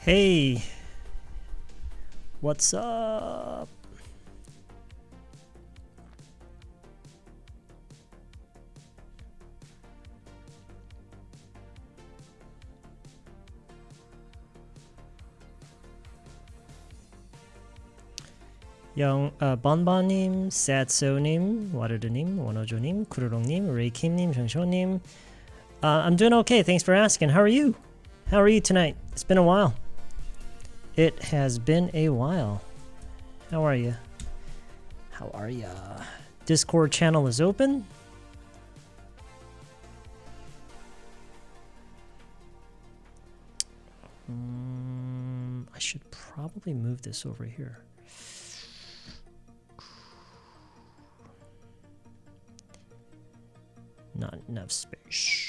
Hey, what's up? 번번님, sadso님, 와르르님, 원어조님, 쿠르롱님, 레이킴님, 정쇼님. I'm doing okay. Thanks for asking. How are you? How are you tonight? It's been a while. It has been a while. How are you? How are ya? Discord channel is open. I should probably move this over here. Not enough space.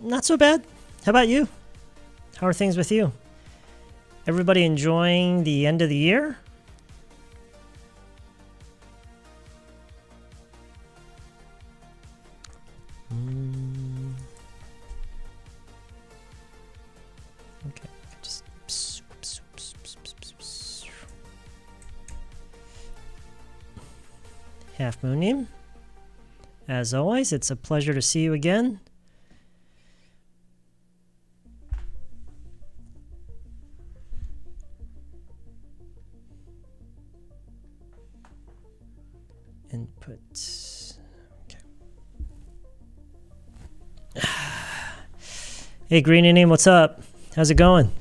Not so bad. How about you? How are things with you? Everybody enjoying the end of the year? Okay, just Half Moonim. As always, it's a pleasure to see you again. Input. Okay. Hey, Greeny Name, what's up? How's it going?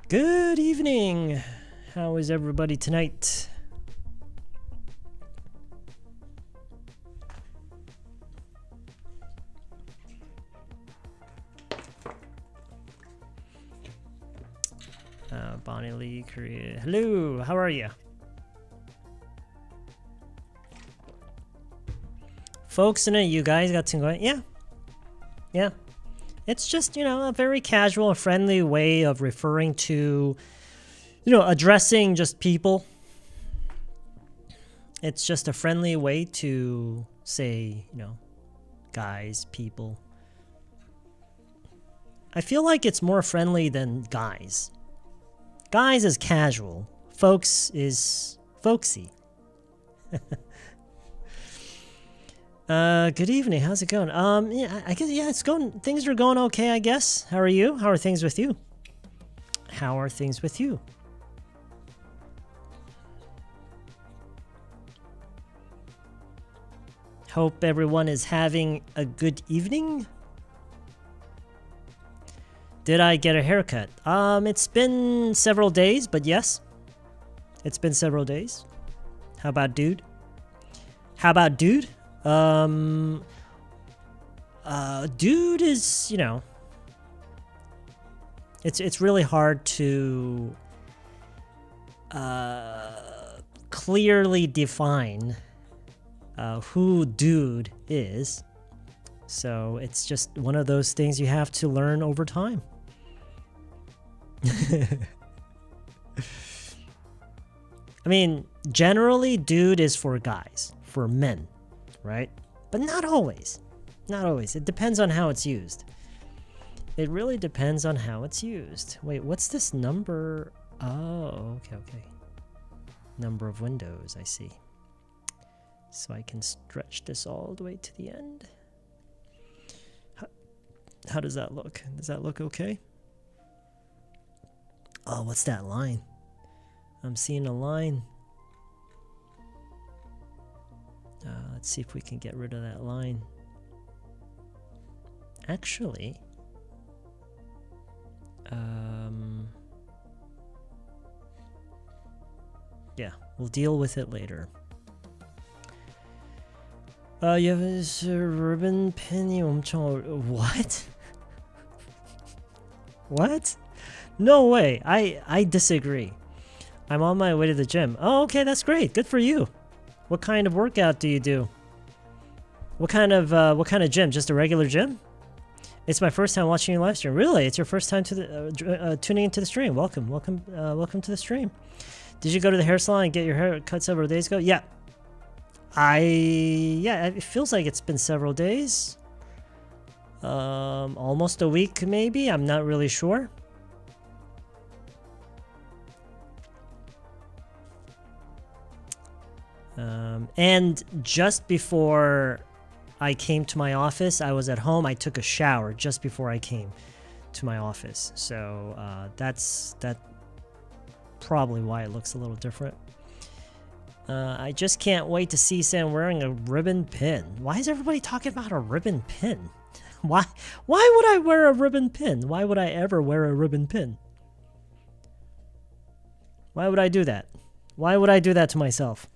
Good evening. How is everybody tonight? Bonnie Lee, Korea. Hello, how are you? Folks in it, you guys got to go. Yeah. It's just, a very casual, friendly way of referring to, addressing just people. It's just a friendly way to say, guys, people. I feel like it's more friendly than guys. Guys is casual. Folks is folksy. Good evening. How's it going? Yeah, I guess it's going. Things are going okay, I guess. How are you? How are things with you? How are things with you? Hope everyone is having a good evening. Did I get a haircut? It's been several days, but yes. It's been several days. How about dude? Dude is, it's really hard to clearly define who dude is. So it's just one of those things you have to learn over time. I mean, generally, dude is for guys, for men, right? But not always. Not always. It depends on how it's used. It really depends on how it's used. Wait, what's this number? Oh, okay. Number of windows, I see. So I can stretch this all the way to the end. How does that look? Does that look okay? Oh, what's that line? I'm seeing a line. Let's see if we can get rid of that line. Actually, yeah, we'll deal with it later. You have this ribbon penny 엄청 what? What? No way. I disagree. I'm on my way to the gym. Oh, okay, that's great. Good for you. What kind of workout do you do? What kind of gym? Just a regular gym? It's my first time watching your live stream. Really? It's your first time to the tuning into the stream. Welcome to the stream. Did you go to the hair salon and get your hair cut several days ago? Yeah. Yeah, it feels like it's been several days. Almost a week maybe. I'm not really sure. And just before I came to my office, I was at home. I took a shower just before I came to my office. So that's probably why it looks a little different. I just can't wait to see Sam wearing a ribbon pin. Why is everybody talking about a ribbon pin? Why would I wear a ribbon pin? Why would I ever wear a ribbon pin? Why would I do that? Why would I do that to myself?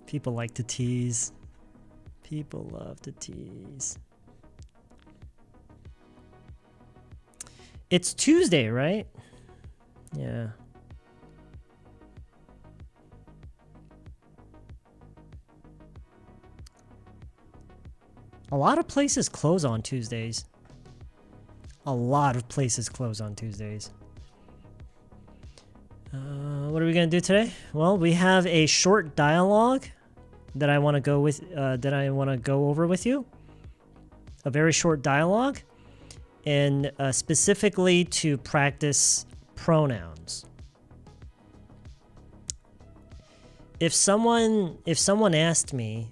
People like to tease. People love to tease. It's Tuesday, right? Yeah. A lot of places close on Tuesdays. A lot of places close on Tuesdays. What are we gonna do today? Well, we have a short dialogue that I want to go over with you. A very short dialogue, and specifically to practice pronouns. If someone asked me,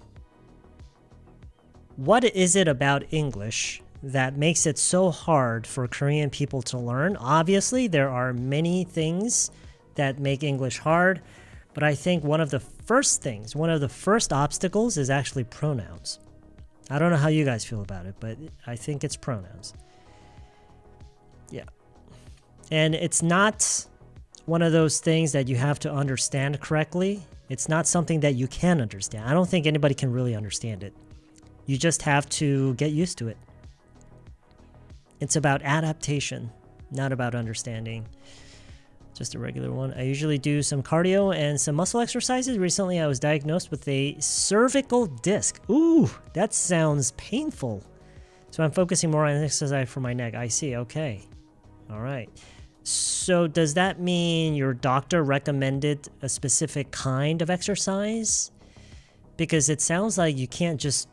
what is it about English that makes it so hard for Korean people to learn? Obviously, there are many things that make English hard, but I think one of the first obstacles is actually pronouns. I don't know how you guys feel about it, but I think it's pronouns. Yeah. And it's not one of those things that you have to understand correctly. It's not something that you can understand. I don't think anybody can really understand it. You just have to get used to it. It's about adaptation, not about understanding. Just a regular one. I usually do some cardio and some muscle exercises. Recently, I was diagnosed with a cervical disc. Ooh, that sounds painful. So I'm focusing more on exercise for my neck. I see. Okay. All right. So does that mean your doctor recommended a specific kind of exercise? Because it sounds like you can't just...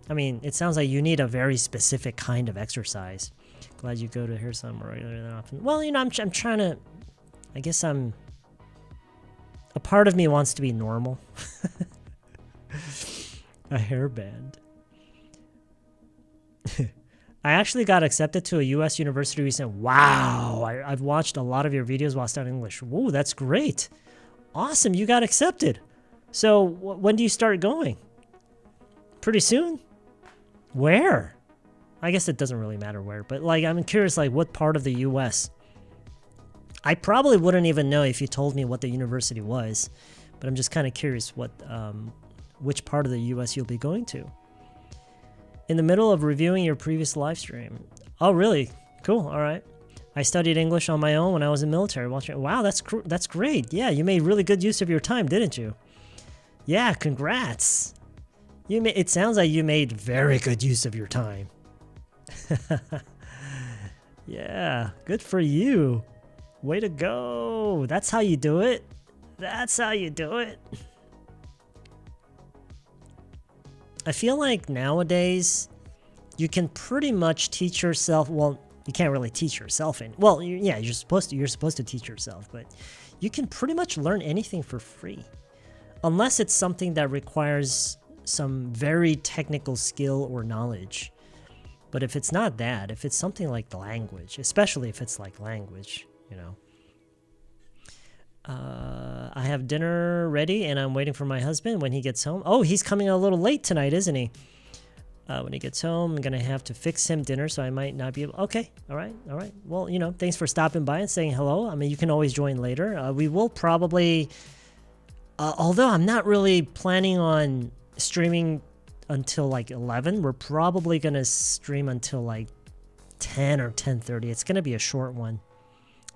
it sounds like you need a very specific kind of exercise. Glad you go to hair salon more regularly than often. Well, I'm trying to... I guess a part of me wants to be normal. A hairband. I actually got accepted to a U.S. university recently. Wow, I've watched a lot of your videos while studying English. Whoa, that's great. Awesome, you got accepted. So when do you start going? Pretty soon? Where? I guess it doesn't really matter where, but I'm curious, what part of the U.S.? I probably wouldn't even know if you told me what the university was, but I'm just kind of curious which part of the U.S. you'll be going to. In the middle of reviewing your previous live stream. Oh, really? Cool. All right. I studied English on my own when I was in the military. Wow, that's great. Yeah, you made really good use of your time, didn't you? Yeah, congrats. It sounds like you made very good use of your time. Yeah, good for you. Way to go. That's how you do it. That's how you do it. I feel like nowadays you can pretty much teach yourself. Well, you can't really teach yourself. You're supposed to teach yourself, but you can pretty much learn anything for free. Unless it's something that requires some very technical skill or knowledge. But if it's not that, if it's something like the language, especially if it's like language, I have dinner ready and I'm waiting for my husband when he gets home. Oh, he's coming a little late tonight, isn't he? When he gets home, I'm going to have to fix him dinner, so I might not be able... Okay, all right. Well, thanks for stopping by and saying hello. You can always join later. We will probably Although I'm not really planning on streaming until like 11, we're probably gonna stream until like 10 or 10:30. It's gonna be a short one,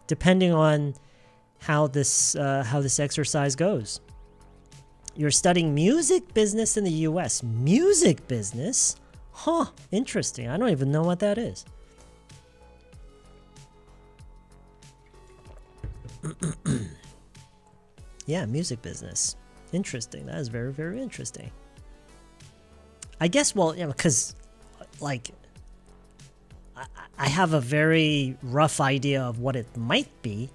depending on how this exercise goes. You're studying music business in the U.S. Music business? Huh, interesting. I don't even know what that is. Yeah, music business. Interesting. That is very, very interesting. I guess, well, you know, because, like, I have a very rough idea of what it might be.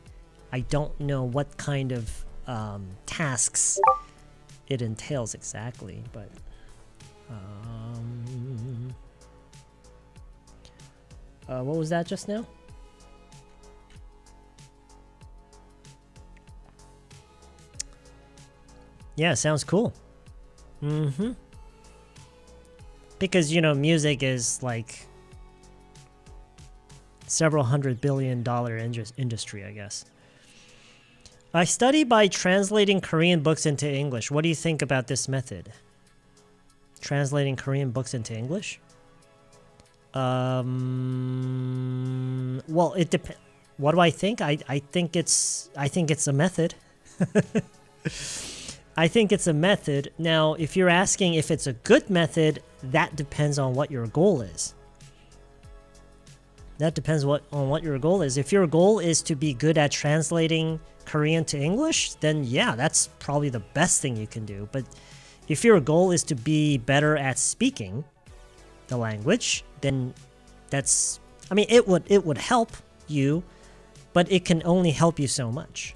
I don't know what kind of tasks it entails exactly, but what was that just now? Yeah, sounds cool. Because, you know, music is like several $100 billion industry, I guess. I study by translating Korean books into English. What do you think about this method? Translating Korean books into English? Well, it depends. What do I think? I think it's a method. I think it's a method. Now, if you're asking if it's a good method, that depends on what your goal is. That depends on what your goal is. If your goal is to be good at translating Korean to English, then yeah, that's probably the best thing you can do. But if your goal is to be better at speaking the language, then that's, I mean, it would help you, but it can only help you so much.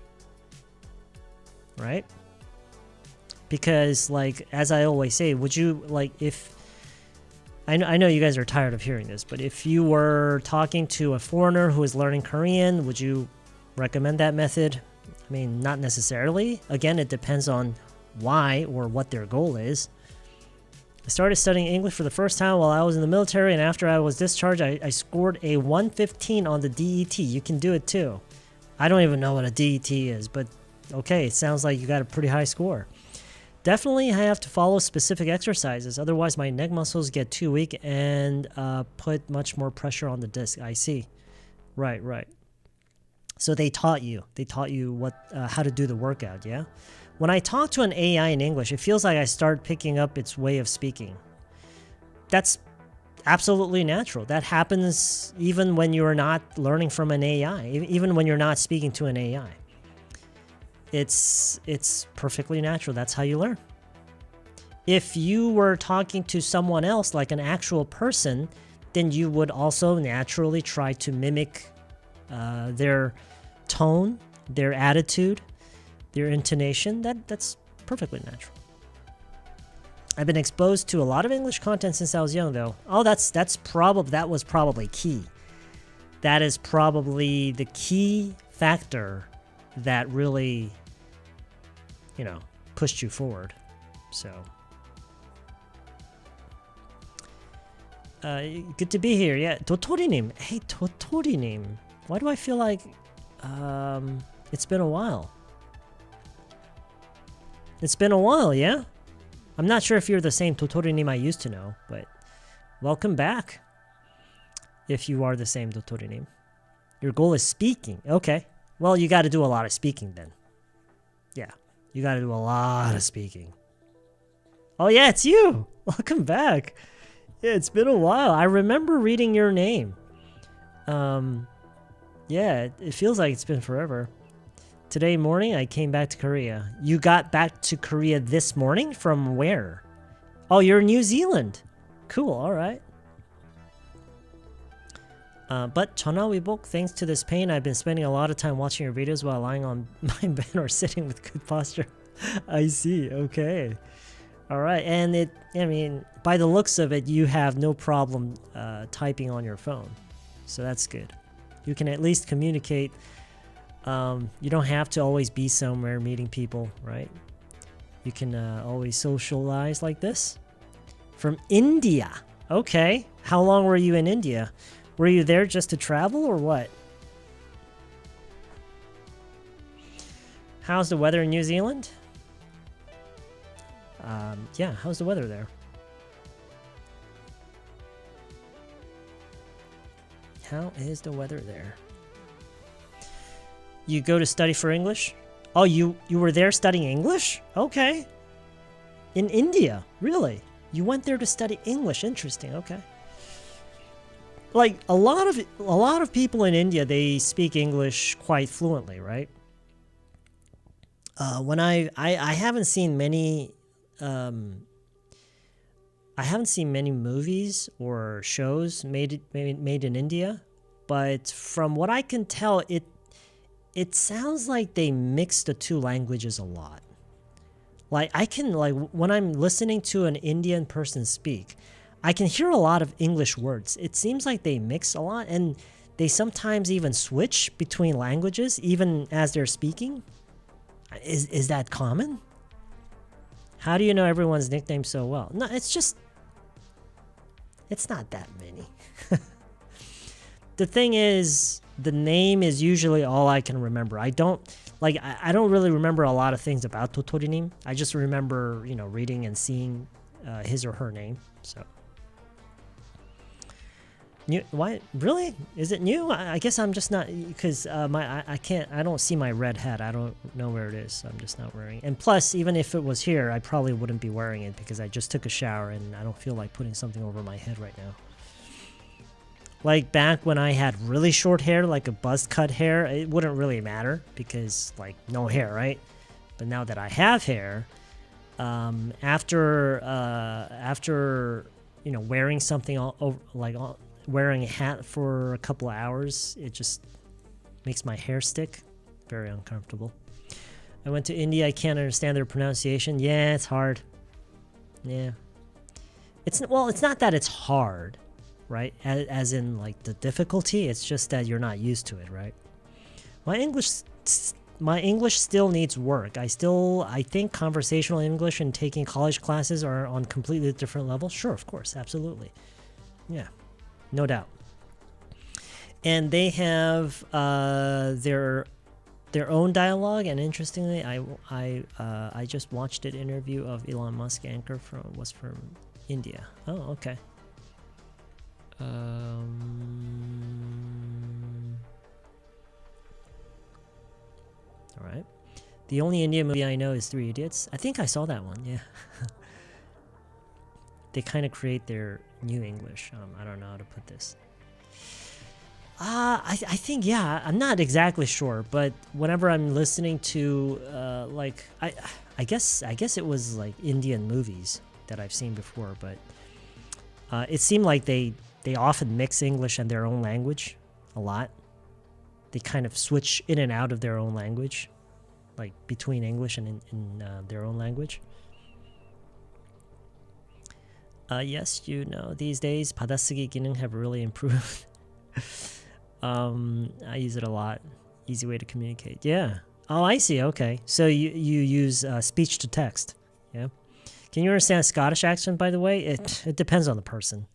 Right? Because, like, as I always say, would you, like, if I know you guys are tired of hearing this, but if you were talking to a foreigner who is learning Korean, would you recommend that method? I mean, not necessarily. Again, it depends on why or what their goal is. I started studying English for the first time while I was in the military, and after I was discharged, I scored a 115 on the DET. You can do it too. I don't even know what a DET is, but okay, it sounds like you got a pretty high score. Definitely I have to follow specific exercises, otherwise my neck muscles get too weak and put much more pressure on the disc. I see. Right. So they taught you what how to do the workout, yeah? When I talk to an AI in English, it feels like I start picking up its way of speaking. That's absolutely natural. That happens even when you're not learning from an AI, even when you're not speaking to an AI. It's perfectly natural. That's how you learn. If you were talking to someone else, like an actual person, then you would also naturally try to mimic their tone, their attitude, their intonation. That's perfectly natural. I've been exposed to a lot of English content since I was young, though. Oh, that was probably key. That is probably the key factor that really, you know, pushed you forward. So, good to be here. Yeah, 도토리님. Hey, 도토리님. Why do I feel like it's been a while? It's been a while, yeah? I'm not sure if you're the same 도토리님 I used to know, but welcome back. If you are the same 도토리님. Your goal is speaking. Okay. Well, you got to do a lot of speaking then. Yeah, you got to do a lot of speaking. Oh yeah, it's you. Welcome back. Yeah, it's been a while. I remember reading your name. Yeah, it feels like it's been forever. Today morning, I came back to Korea. You got back to Korea this morning? From where? Oh, you're in New Zealand. Cool, all right. But 전화위복, thanks to this pain, I've been spending a lot of time watching your videos while lying on my bed or sitting with good posture. I see, okay. All right, and I mean, by the looks of it, you have no problem typing on your phone. So that's good. You can at least communicate. You don't have to always be somewhere meeting people, right? You can always socialize like this. From India. Okay. How long were you in India? Were you there just to travel or what? How's the weather in New Zealand? Yeah, how's the weather there? How is the weather there? You go to study for English? Oh, you were there studying English? Okay. In India, really? You went there to study English. Interesting. Okay. Like a lot of people in India, they speak English quite fluently, right? When I haven't seen many movies or shows made in India, but from what I can tell, it sounds like they mix the two languages a lot. Like when I'm listening to an Indian person speak, I can hear a lot of English words. It seems like they mix a lot, and they sometimes even switch between languages even as they're speaking. Is that common? How do you know everyone's nickname so well? No, it's not that many. The thing is, the name is usually all I can remember. I don't really remember a lot of things about Totorinim. I just remember, reading and seeing his or her name. So, new? Why? Really? Is it new? I guess I'm just not, because I don't see my red hat. I don't know where it is, so I'm just not wearing it. And plus, even if it was here, I probably wouldn't be wearing it because I just took a shower and I don't feel like putting something over my head right now. Like back when I had really short hair, like a buzz cut hair, it wouldn't really matter because no hair, right? But now that I have hair, after wearing something wearing a hat for a couple of hours, it just makes my hair stick. Very uncomfortable. I went to India. I can't understand their pronunciation. Yeah, it's hard. Yeah. It's not that it's hard, right? As in the difficulty. It's just that you're not used to it, right? My English still needs work. I think conversational English and taking college classes are on completely different levels. Sure, of course, absolutely. Yeah. No doubt. And they have their own dialogue, and interestingly, I just watched an interview of Elon Musk anchor from India. Oh, okay. All right. The only Indian movie I know is Three Idiots. I think I saw that one. Yeah. They kind of create their new English. I don't know how to put this. I think, yeah, I'm not exactly sure, but whenever I'm listening to I guess it was Indian movies that I've seen before, but it seemed like they often mix English and their own language a lot. They kind of switch in and out of their own language, like between English and in their own language. Yes, these days 받아쓰기 기능 have really improved. I use it a lot. Easy way to communicate. Yeah. Oh, I see. Okay. So you use speech to text. Yeah. Can you understand Scottish accent, by the way? It depends on the person.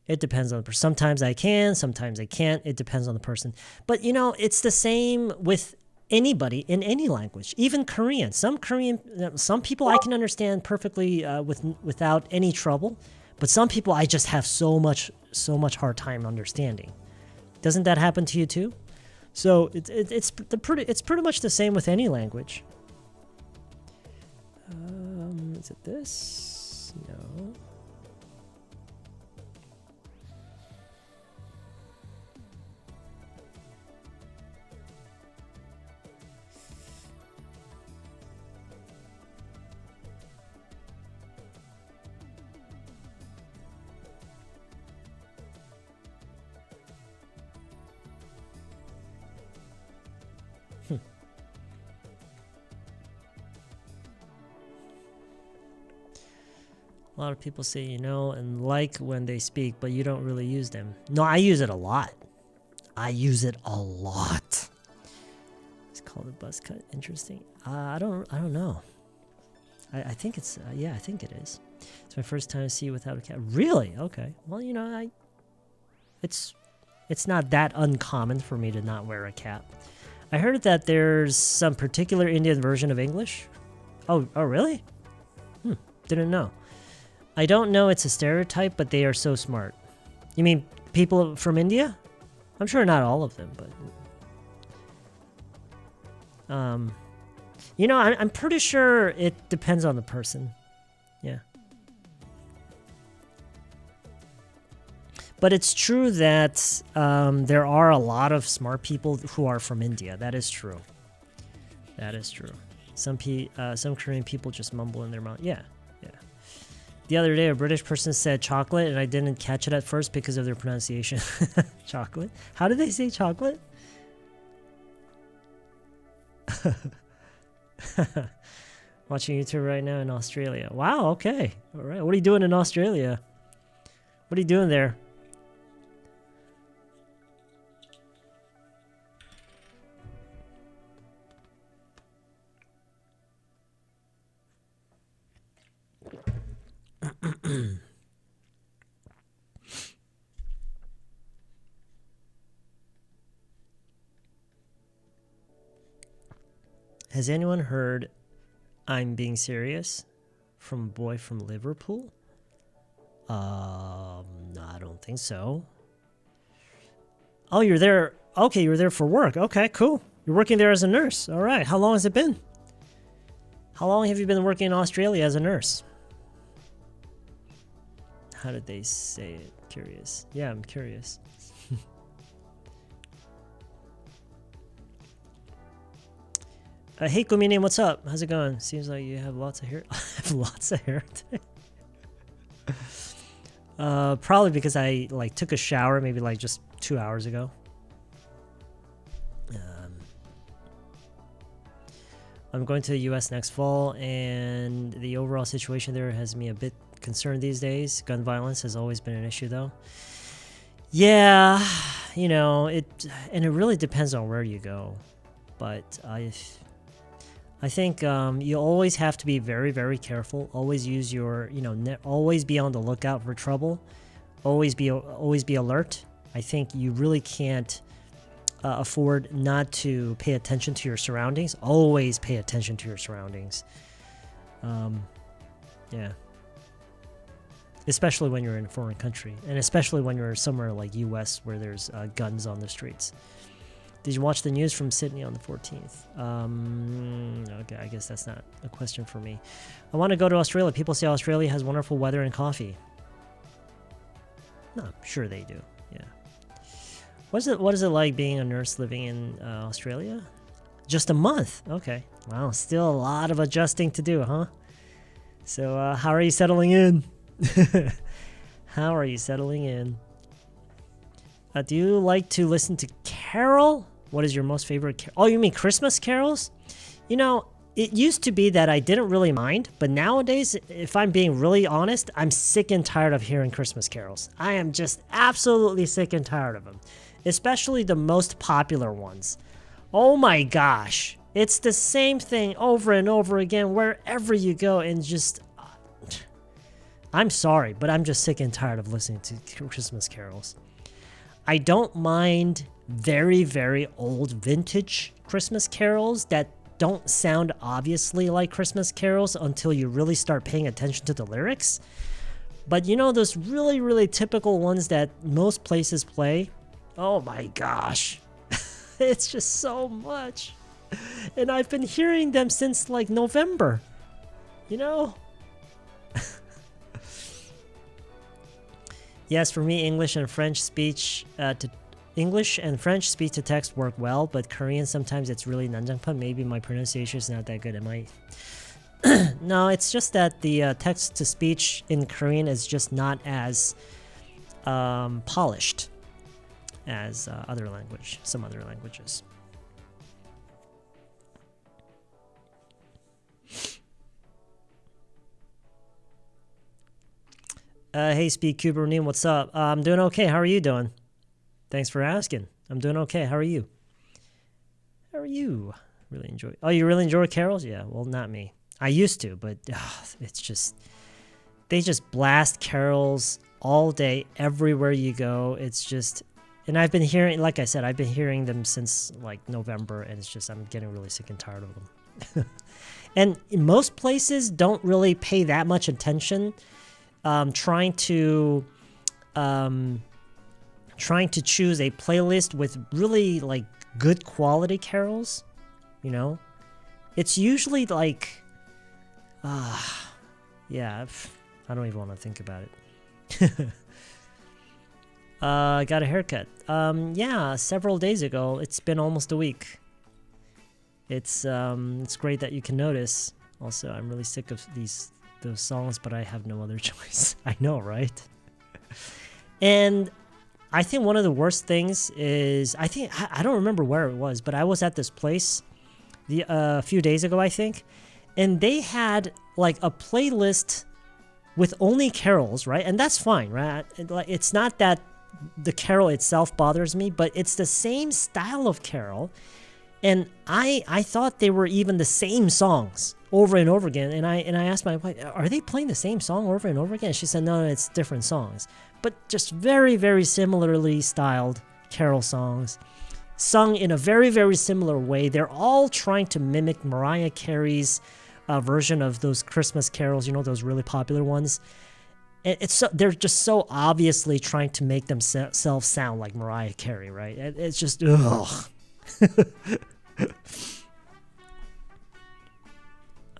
It depends on the person. Sometimes I can, sometimes I can't. It depends on the person. But, it's the same with anybody in any language, even Korean. Some people I can understand perfectly without any trouble, but some people I just have so much hard time understanding. Doesn't that happen to you too? So it's pretty much the same with any language. Is it this? No. A lot of people say, and like when they speak, but you don't really use them. No, I use it a lot. It's called a buzz cut. Interesting. I don't know. I think it's, I think it is. It's my first time to see you without a cap. Really? Okay. Well, it's not that uncommon for me to not wear a cap. I heard that there's some particular Indian version of English. Oh, really? Didn't know. I don't know it's a stereotype, but they are so smart. You mean people from India? I'm sure not all of them, but... You know, I'm pretty sure it depends on the person. Yeah. But it's true that there are a lot of smart people who are from India. That is true. That is true. Some Korean people just mumble in their mouth. Yeah, yeah. The other day, a British person said chocolate, and I didn't catch it at first because of their pronunciation. Chocolate? How do they say chocolate? Watching YouTube right now in Australia. Wow, okay. All right. What are you doing in Australia? What are you doing there? Has anyone heard I'm being serious from a boy from Liverpool? No, I don't think so. Oh, you're there. Okay, you're there for work. Okay, cool. You're working there as a nurse. All right. How long has it been? How long have you been working in Australia as a nurse? How did they say it? Curious. Yeah, I'm curious. Hey, Kumine, what's up? How's it going? Seems like you have lots of hair. I have lots of hair today. Probably because I took a shower maybe just 2 hours ago. I'm going to the U.S. next fall, and the overall situation there has me a bit concerned these days. Gun violence has always been an issue, though. Yeah, you know, it really depends on where you go, but I think you always have to be very, very careful. Always use your, always be on the lookout for trouble. Always be alert. I think you really can't afford not to pay attention to your surroundings. Always pay attention to your surroundings. Yeah. Especially when you're in a foreign country, and especially when you're somewhere like U.S. where there's guns on the streets. Did you watch the news from Sydney on the 14th? Okay, I guess that's not a question for me. I want to go to Australia. People say Australia has wonderful weather and coffee. No, I'm sure they do. Yeah. What is it like being a nurse living in Australia? Just a month. Okay. Wow, still a lot of adjusting to do, huh? So how are you settling in? How are you settling in? Do you like to listen to carol? What is your most favorite carol? Oh, you mean Christmas carols? You know, it used to be that I didn't really mind, but nowadays, if I'm being really honest, I'm sick and tired of hearing Christmas carols. I am just absolutely sick and tired of them, especially the most popular ones. Oh my gosh, it's the same thing over and over again wherever you go, and just... I'm sorry, but I'm just sick and tired of listening to Christmas carols. I don't mind very, very old vintage Christmas carols that don't sound obviously like Christmas carols until you really start paying attention to the lyrics. But you know, those really, really typical ones that most places play, oh my gosh, it's just so much. And I've been hearing them since November, you know? Yes, for me, English and French speech to text work well, but Korean sometimes it's really nanjangpan. Maybe my pronunciation is not that good. Am I? No, it's just that the text to speech in Korean is just not as polished as some other languages. Hey, Speedcuberneem, what's up? I'm doing okay. How are you doing? Thanks for asking. I'm doing okay. How are you? How are you? Really enjoy. Oh, you really enjoy carols? Yeah. Well, not me. I used to, but it's just they just blast carols all day, everywhere you go. It's just, and I've been hearing, like I said, I've been hearing them since November, and it's just I'm getting really sick and tired of them. And in most places don't really pay that much attention, trying to choose a playlist with really like good quality carols, you know. It's usually like, yeah, I don't even want to think about it. I got a haircut. Yeah, several days ago. It's been almost a week. It's great that you can notice. Also, I'm really sick of those songs, but I have no other choice. I know, right? And I think one of the worst things is, I don't remember where it was, but I was at this place a few days ago, I think, and they had like a playlist with only carols, right? And that's fine, right? It's not that the carol itself bothers me, but it's the same style of carol, and I thought they were even the same songs over and over again, and I asked my wife, are they playing the same song over and over again? She said, no, it's different songs, but just very, very similarly styled carol songs, sung in a very, very similar way. They're all trying to mimic Mariah Carey's version of those Christmas carols, you know, those really popular ones. They're just so obviously trying to make themselves sound like Mariah Carey, right? It's just, ugh.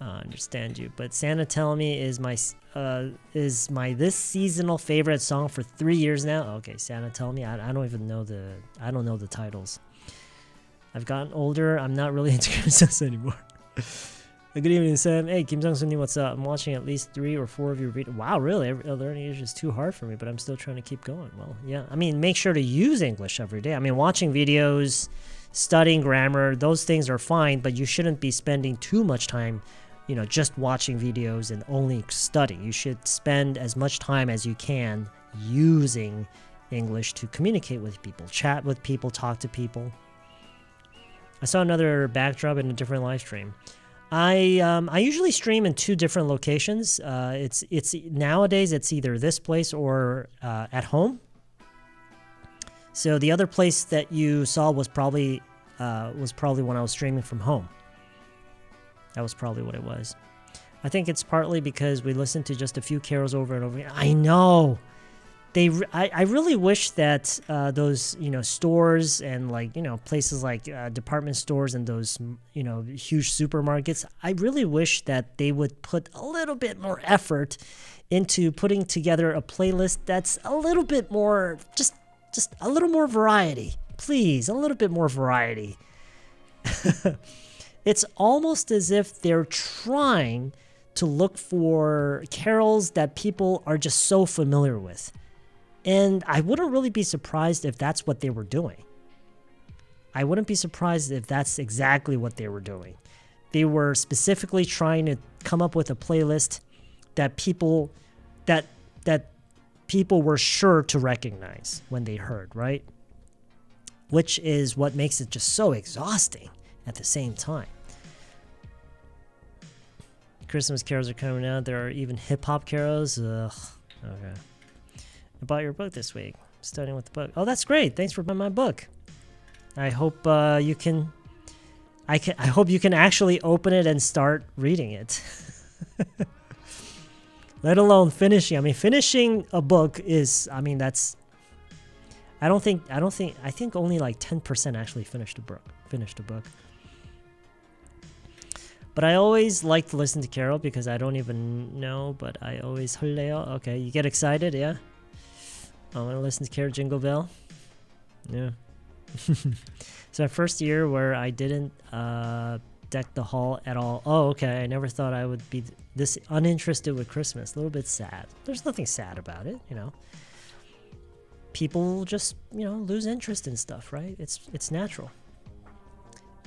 I understand you, but Santa Tell Me is my this seasonal favorite song for 3 years now. Okay, Santa Tell Me. I don't even know the titles. I've gotten older. I'm not really into Christmas anymore. Good evening, Sam. Hey, Kim Jong-sun, what's up? I'm watching at least 3 or 4 of your videos. Wow, really? Learning English is too hard for me, but I'm still trying to keep going. Well, yeah. I mean, make sure to use English every day. I mean, watching videos, studying grammar, those things are fine, but you shouldn't be spending too much time, you know, just watching videos and only studying. You should spend as much time as you can using English to communicate with people, chat with people, talk to people. I saw another backdrop in a different live stream. I usually stream in 2 different locations. It's nowadays it's either this place or at home. So the other place that you saw was probably when I was streaming from home. That was probably what it was. I think it's partly because we listened to just a few carols over and over again. I know. I really wish that those, you know, stores and, like, you know, places like department stores and those, you know, huge supermarkets, I really wish that they would put a little bit more effort into putting together a playlist that's a little bit more, just a little more variety. Please, a little bit more variety. It's almost as if they're trying to look for carols that people are just so familiar with. And I wouldn't really be surprised if that's what they were doing. I wouldn't be surprised if that's exactly what they were doing. They were specifically trying to come up with a playlist that people were sure to recognize when they heard, right? Which is what makes it just so exhausting at the same time. Christmas carols are coming out. There are even hip-hop carols. Ugh. Okay. I bought your book this week. Studying with the book. Oh, that's great. Thanks for buying my book. I hope you can. I hope you can actually open it and start reading it. Let alone finishing. I mean, finishing a book is. I mean, that's. I think only like 10% actually finished a book. But I always like to listen to Carol because I don't even know, but I always 설레요. Okay, you get excited, yeah? I want to listen to Carol Jingle Bell. Yeah. It's my first year where I didn't deck the hall at all. Oh, okay. I never thought I would be this uninterested with Christmas. A little bit sad. There's nothing sad about it, you know. People just, you know, lose interest in stuff, right? It's natural.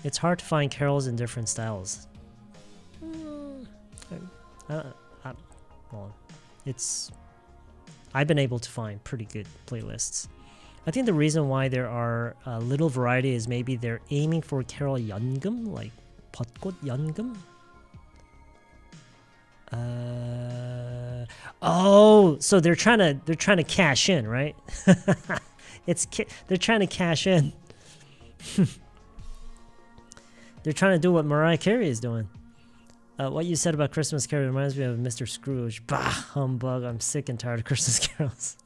It's hard to find carols in different styles. Well, I've been able to find pretty good playlists. I think the reason why there are little variety is maybe they're aiming for carol 연금, like 벚꽃 연금. Oh, so they're trying to cash in, right? They're trying to cash in. They're trying to do what Mariah Carey is doing. What you said about Christmas Carol reminds me of Mr. Scrooge. Bah, humbug. I'm sick and tired of Christmas carols.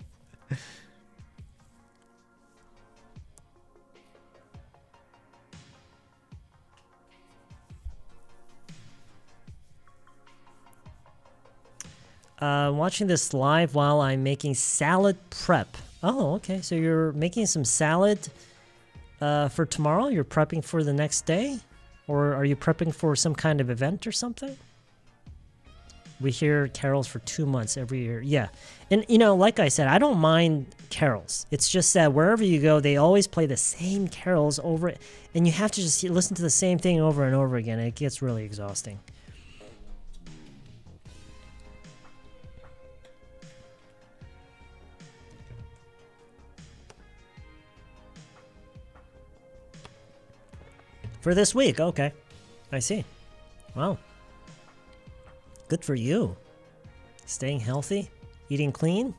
Watching this live while I'm making salad prep. Oh, okay. So you're making some salad for tomorrow? You're prepping for the next day? Or are you prepping for some kind of event or something? We hear carols for 2 months every year. Yeah. And, you know, like I said, I don't mind carols. It's just that wherever you go, they always play the same carols over it. And you have to just listen to the same thing over and over again. It gets really exhausting. For this week, okay. I see. Wow. Good for you. Staying healthy? Eating clean?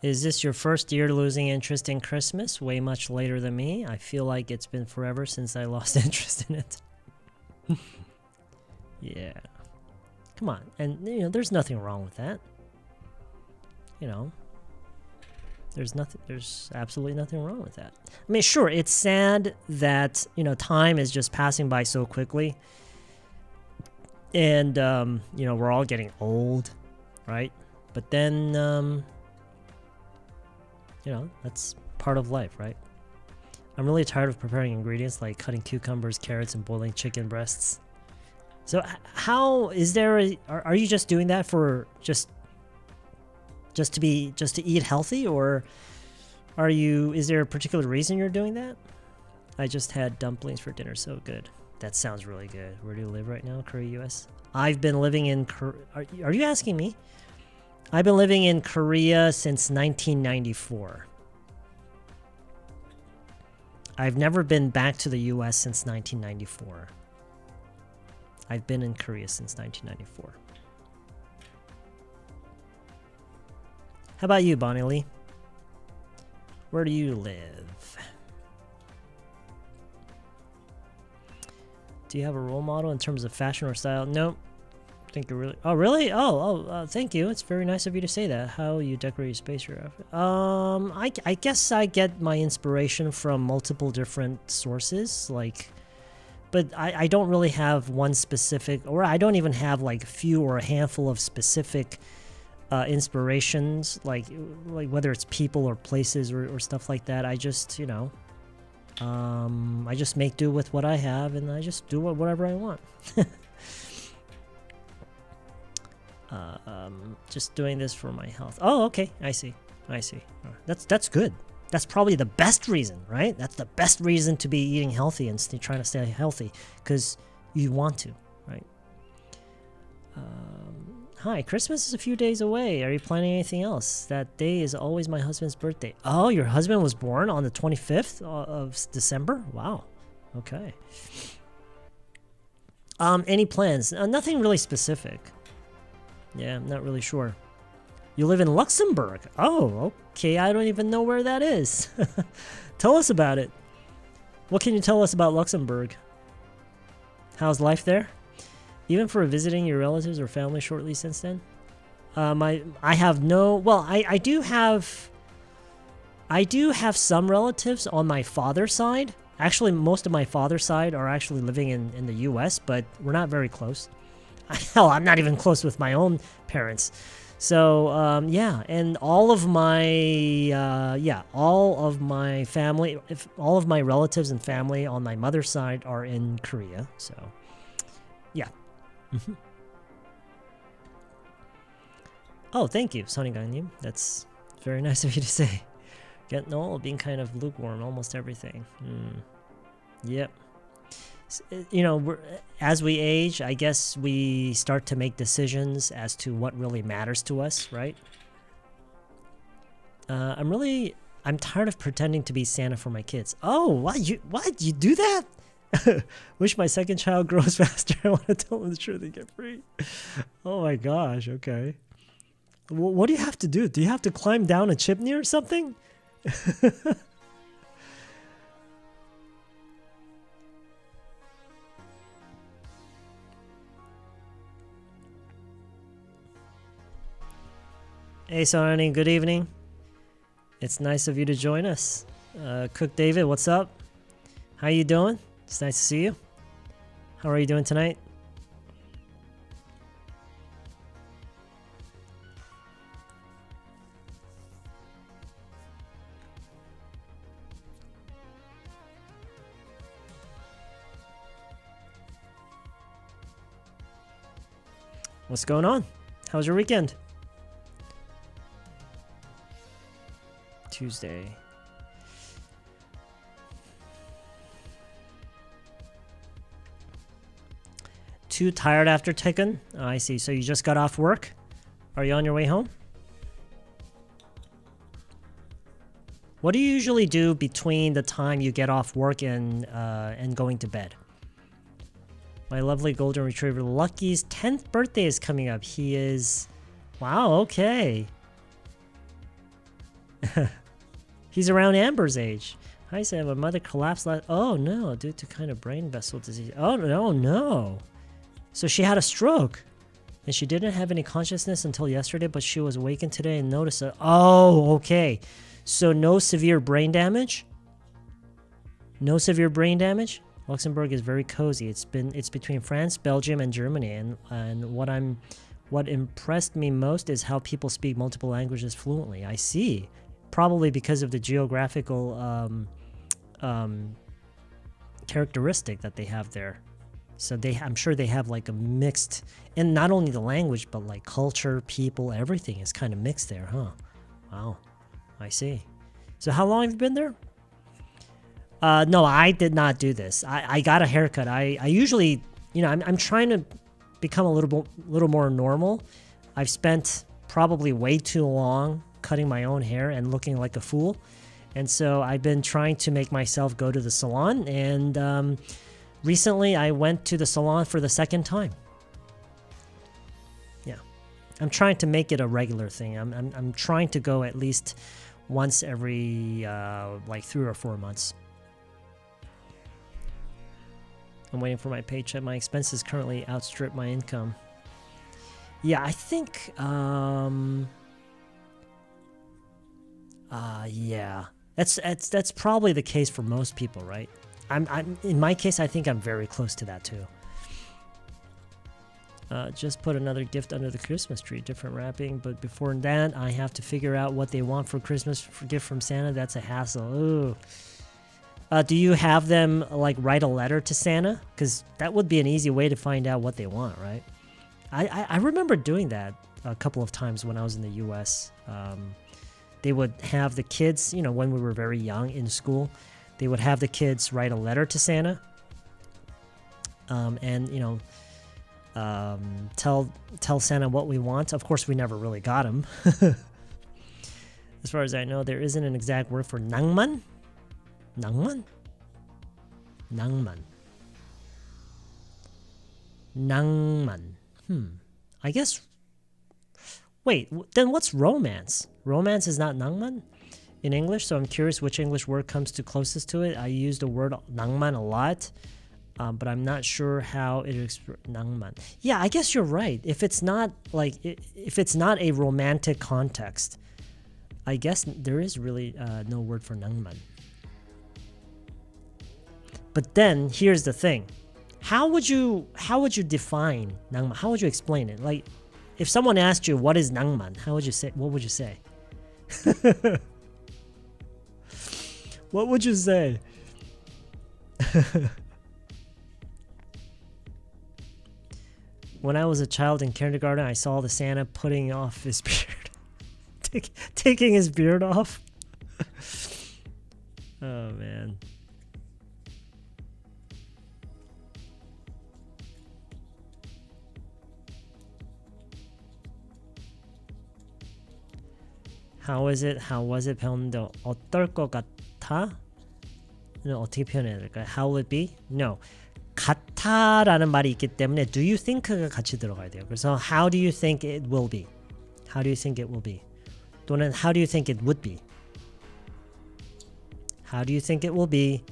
Is this your first year losing interest in Christmas? Way much later than me. I feel like it's been forever since I lost interest in it. Yeah. Come on. And, you know, there's nothing wrong with that. You know. There's absolutely nothing wrong with that. I mean, sure, it's sad that, you know, time is just passing by so quickly. And, you know, we're all getting old, right? But then, you know, that's part of life, right? I'm really tired of preparing ingredients like cutting cucumbers, carrots, and boiling chicken breasts. So how is there are you just doing that for just to eat healthy, or is there a particular reason you're doing that? I just had dumplings for dinner, so good. That sounds really good. Where do you live right now? Korea, US? I've been living in are you asking me? I've been living in Korea since 1994. I've never been back to the US since 1994. I've been in Korea since 1994. How about you, Bonnie Lee? Where do you live? Do you have a role model in terms of fashion or style? Nope. Think you really? Oh, really? Thank you. It's very nice of you to say that. How you decorate your space? I guess I get my inspiration from multiple different sources, like, but I don't really have one specific, or I don't even have like a few or a handful of specific inspirations, like whether it's people or places or stuff like that. I just, you know, I just make do with what I have, and I just do whatever I want. Just doing this for my health. Oh, okay. I see. That's good. That's probably the best reason, right? That's the best reason to be eating healthy and trying to stay healthy, because you want to, right? Hi, Christmas is a few days away. Are you planning anything else? That day is always my husband's birthday. Oh, your husband was born on the 25th of December? Wow. Okay. Any plans? Nothing really specific. Yeah, I'm not really sure. You live in Luxembourg. Oh, okay. I don't even know where that is. Tell us about it. What can you tell us about Luxembourg? How's life there? Even for visiting your relatives or family shortly since then? I have no... Well, I do have some relatives on my father's side. Actually, most of my father's side are actually living in the U.S., but we're not very close. Hell, I'm not even close with my own parents. So, yeah, and all of my family, all of my relatives and family on my mother's side are in Korea. So, yeah. Oh, thank you, Sonny Gangnim. That's very nice of you to say. Getting old, being kind of lukewarm, almost everything. Yep. as we age, I guess we start to make decisions as to what really matters to us, right? I'm tired of pretending to be Santa for my kids. Oh, what? You do that? Wish my second child grows faster. I want to tell them the truth and get free. Oh my gosh, okay. What do you have to do? Do you have to climb down a chimney or something? Hey Sonny, good evening. It's nice of you to join us. Cook David, what's up? How you doing? It's nice to see you. How are you doing tonight? What's going on? How was your weekend? Tuesday. Too tired after Tekken? Oh, I see. So you just got off work? Are you on your way home? What do you usually do between the time you get off work and going to bed? My lovely golden retriever Lucky's 10th birthday is coming up. He is... Wow, okay. He's around Amber's age. Hi, Sam. My mother collapsed last... Oh, no. Due to kind of brain vessel disease. Oh, no, no. So she had a stroke. And she didn't have any consciousness until yesterday, but she was awakened today and noticed it. Oh, okay. So no severe brain damage? No severe brain damage? Luxembourg is very cozy. It's between France, Belgium, and Germany. And what impressed me most is how people speak multiple languages fluently. I see. Probably because of the geographical characteristic that they have there. So I'm sure they have like a mixed, and not only the language, but like culture, people, everything is kind of mixed there, huh? Wow, I see. So how long have you been there? No, I did not do this. I got a haircut. I usually, I'm trying to become a little more normal. I've spent probably way too long cutting my own hair and looking like a fool. And so I've been trying to make myself go to the salon. And recently I went to the salon for the second time. Yeah. I'm trying to make it a regular thing. I'm trying to go at least once every like 3 or 4 months. I'm waiting for my paycheck. My expenses currently outstrip my income. Yeah, I think yeah. That's probably the case for most people, right? I'm in my case, I think I'm very close to that too. Just put another gift under the Christmas tree, different wrapping, but before that, I have to figure out what they want for Christmas for gift from Santa. That's a hassle. Ooh. Do you have them like write a letter to Santa? Because that would be an easy way to find out what they want, right? I remember doing that a couple of times when I was in the U.S. They would have the kids, when we were very young in school, they would have the kids write a letter to Santa, and tell Santa what we want. Of course, we never really got him. As far as I know, there isn't an exact word for 낭만. 낭만? 낭만. 낭만. I guess... Wait, then what's romance? Romance is not 낭만 in English, so I'm curious which English word comes to closest to it. I use the word 낭만 a lot, but I'm not sure how it is... 낭만. Yeah, I guess you're right. If it's not a romantic context, I guess there is really no word for 낭만. But then here's the thing: how would you define 낭만? How would you explain it? Like, if someone asked you what is 낭만, how would you say? What would you say? What would you say? When I was a child in kindergarten, I saw the Santa putting off his beard, taking his beard off. Oh man. How is it? How was it? 배웠는데 어떨 것 같아? 어떻게 표현해야 될까요? How will it be? No. 같아라는 말이 있기 때문에 do you think가 같이 들어가야 돼요. 그래서 how do you think it will be? How do you think it will be? 또는 how do you think it would be? How do you think it will be?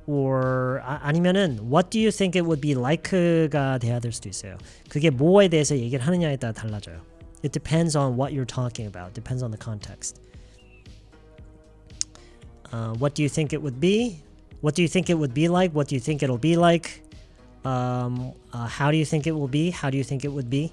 Or 아니면은 what do you think it would be like가 돼야 될 수도 있어요. 그게 뭐에 대해서 얘기를 하느냐에 따라 달라져요. It depends on what you're talking about. Depends on the context. What do you think it would be? What do you think it would be like? What do you think it'll be like? How do you think it will be? How do you think it would be?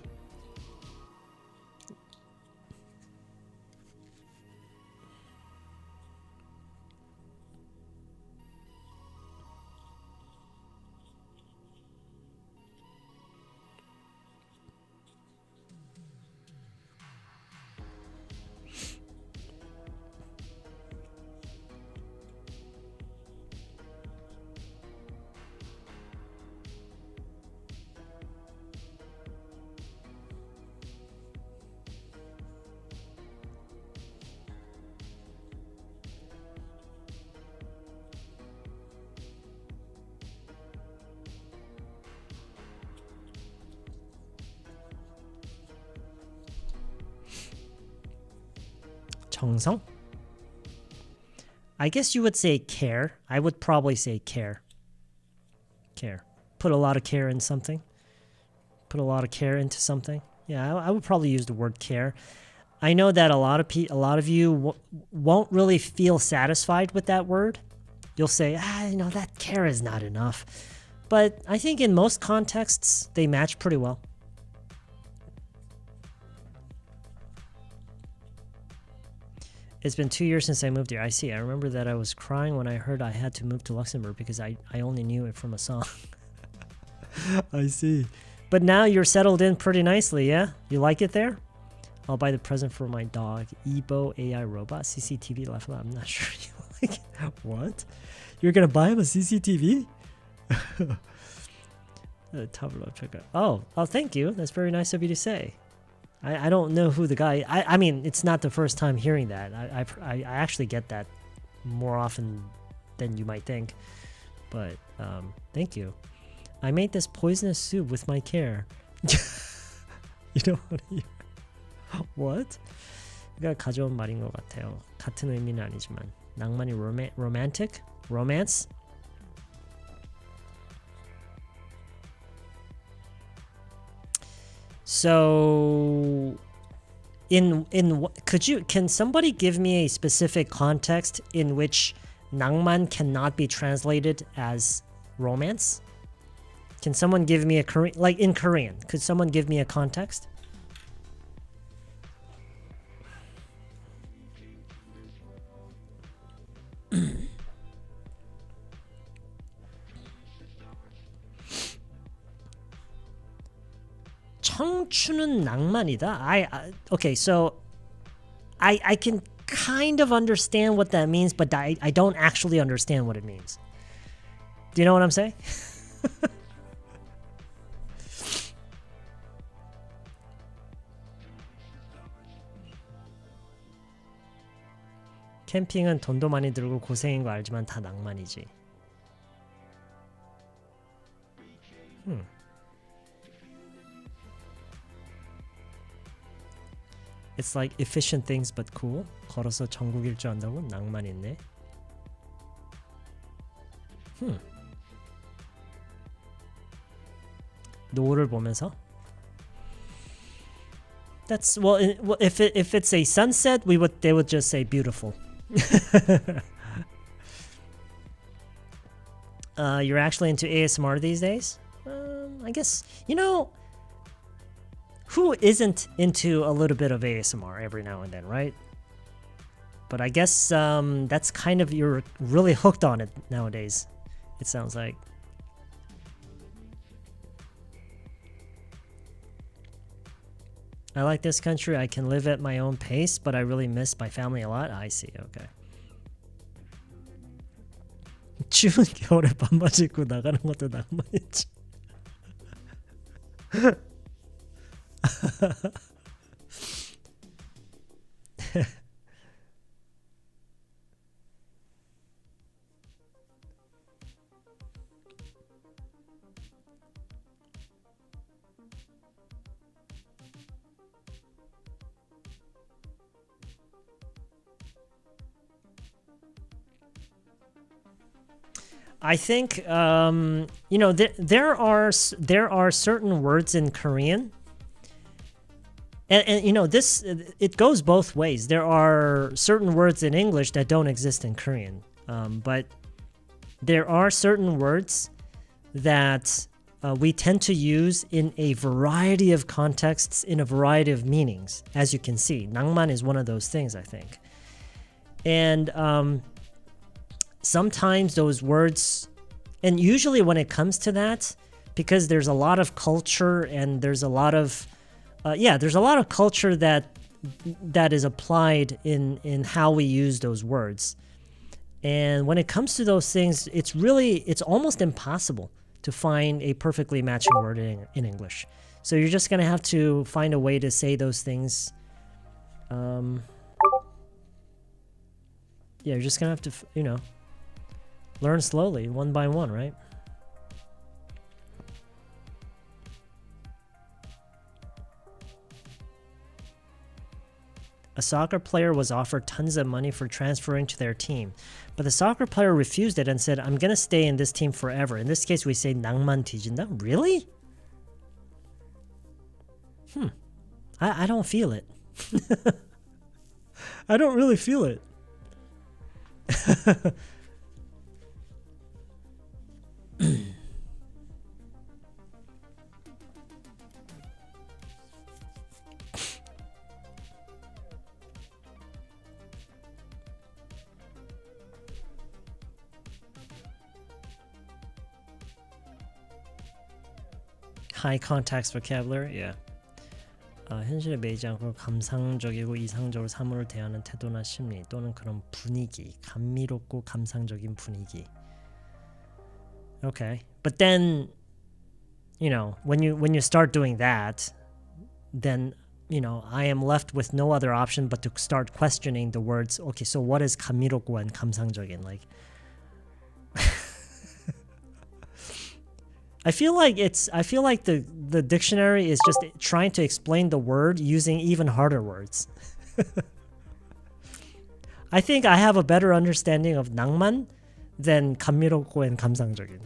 정성? I guess you would say care. I would probably say care. Care. Put a lot of care in something. Put a lot of care into something. Yeah, I would probably use the word care. I know that a lot of you won't really feel satisfied with that word. You'll say, that care is not enough. But I think in most contexts, they match pretty well. It's been 2 years since I moved here. I see. I remember that I was crying when I heard I had to move to Luxembourg because I only knew it from a song. I see. But now you're settled in pretty nicely, yeah? You like it there? I'll buy the present for my dog. Ebo AI robot. CCTV left. I'm not sure you like it. What? You're going to buy him a CCTV? Oh, thank you. That's very nice of you to say. I don't know who the guy... I mean, it's not the first time hearing that. I actually get that more often than you might think. But thank you. I made this poisonous soup with my care. You don't want to hear... What? 가 가져온 말인 것 같아요. 같은 의미는 아니지만. 낭만이 romantic? Romance? So can somebody give me a specific context in which 낭만 cannot be translated as romance? Can someone give me in Korean, could someone give me a context? 청춘은 낭만이다. Okay, so I can kind of understand what that means, but I don't actually understand what it means. Do you know what I'm saying? 캠핑은 돈도 많이 들고 고생인 거 알지만 다 낭만이지. It's like efficient things but cool. 걸어서 전국 일주 한다고? 낭만 있네. 노을을 보면서? That's if it's a sunset, they would just say beautiful. You're actually into ASMR these days? I guess, who isn't into a little bit of ASMR every now and then, right? But I guess that's kind of, you're really hooked on it nowadays, it sounds like. I like this country. I can live at my own pace, but I really miss my family a lot. I see. Okay. 추운 겨울에 반바지 입고 나가는 것도 낭만이지. I think you know there are certain words in Korean, and you know this it goes both ways. There are certain words in English that don't exist in Korean, but there are certain words that we tend to use in a variety of contexts, in a variety of meanings. As you can see, 낭만 is one of those things, I think, and sometimes those words, and usually when it comes to that, because there's a lot of culture and there's a lot of there's a lot of culture that is applied in how we use those words. And when it comes to those things, it's almost impossible to find a perfectly matching word in English. So you're just gonna have to find a way to say those things. You're just gonna have to, you know, learn slowly, one by one, right? A soccer player was offered tons of money for transferring to their team, but the soccer player refused it and said, I'm gonna stay in this team forever. In this case, we say 낭만 뒤진다? Really? I don't feel it. I don't really feel it. High context vocabulary, yeah. 현실에 매이지 않고 감상적이고 이상적으로 사물을 대하는 태도나 심리 또는 그런 분위기, 감미롭고 감상적인 분위기. Okay, but then, you know, when you start doing that, then, you know, I am left with no other option but to start questioning the words. Okay, so what is 감미롭고 and 감상적인? Like, I feel like the dictionary is just trying to explain the word using even harder words. I think I have a better understanding of 낭만 than 감미롭고 and 감상적인.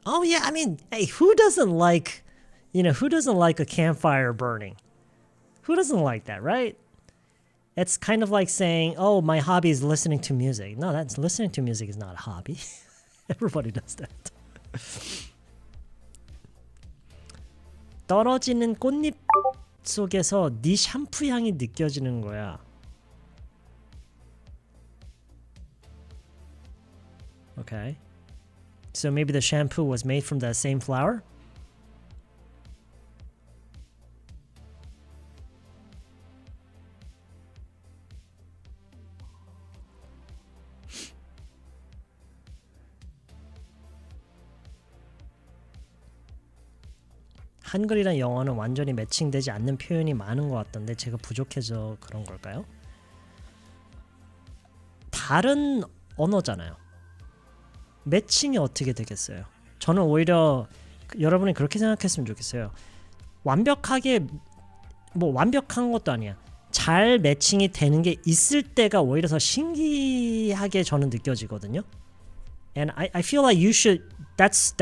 Oh yeah, I mean, hey, who doesn't like a campfire burning? Who doesn't like that, right? It's kind of like saying, oh, my hobby is listening to music. No, that's listening to music is not a hobby. Everybody does that. 떨어지는 꽃잎 속에서 네 샴푸 향이 느껴지는 거야. Okay. So maybe the shampoo was made from that same flower? 한글이랑 영어는 완전히 매칭되지 않는 표현이 많은 것 같던데 제가 부족해서 그런 걸까요? 다른 언어잖아요. 매칭이 어떻게 되겠어요? 저는 오히려 여러분이 그렇게 생각했으면 좋겠어요. 완벽하게, 뭐 완벽한 것도 아니야. 잘 매칭이 되는 게 있을 때가 오히려 더 신기하게 저는 느껴지거든요. And I feel like you should, that's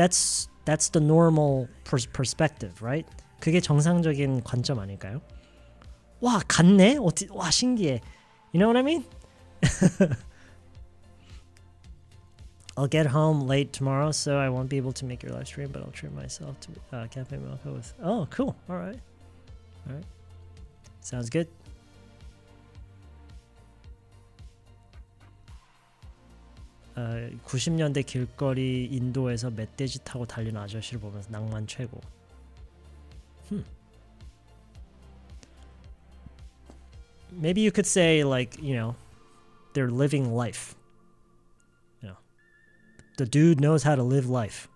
the normal perspective, right? 그게 정상적인 관점 아닐까요? 와, 같네? 와, 신기해. You know what I mean? I'll get home late tomorrow, so I won't be able to make your live stream, but I'll treat myself to cafe mocha with... Oh, cool. All right. Sounds good. 90년대 길거리 인도에서 멧돼지 타고 달리는 아저씨를 보면서 낭만 최고. Maybe you could say, like, you know, they're living life. You know, the dude knows how to live life.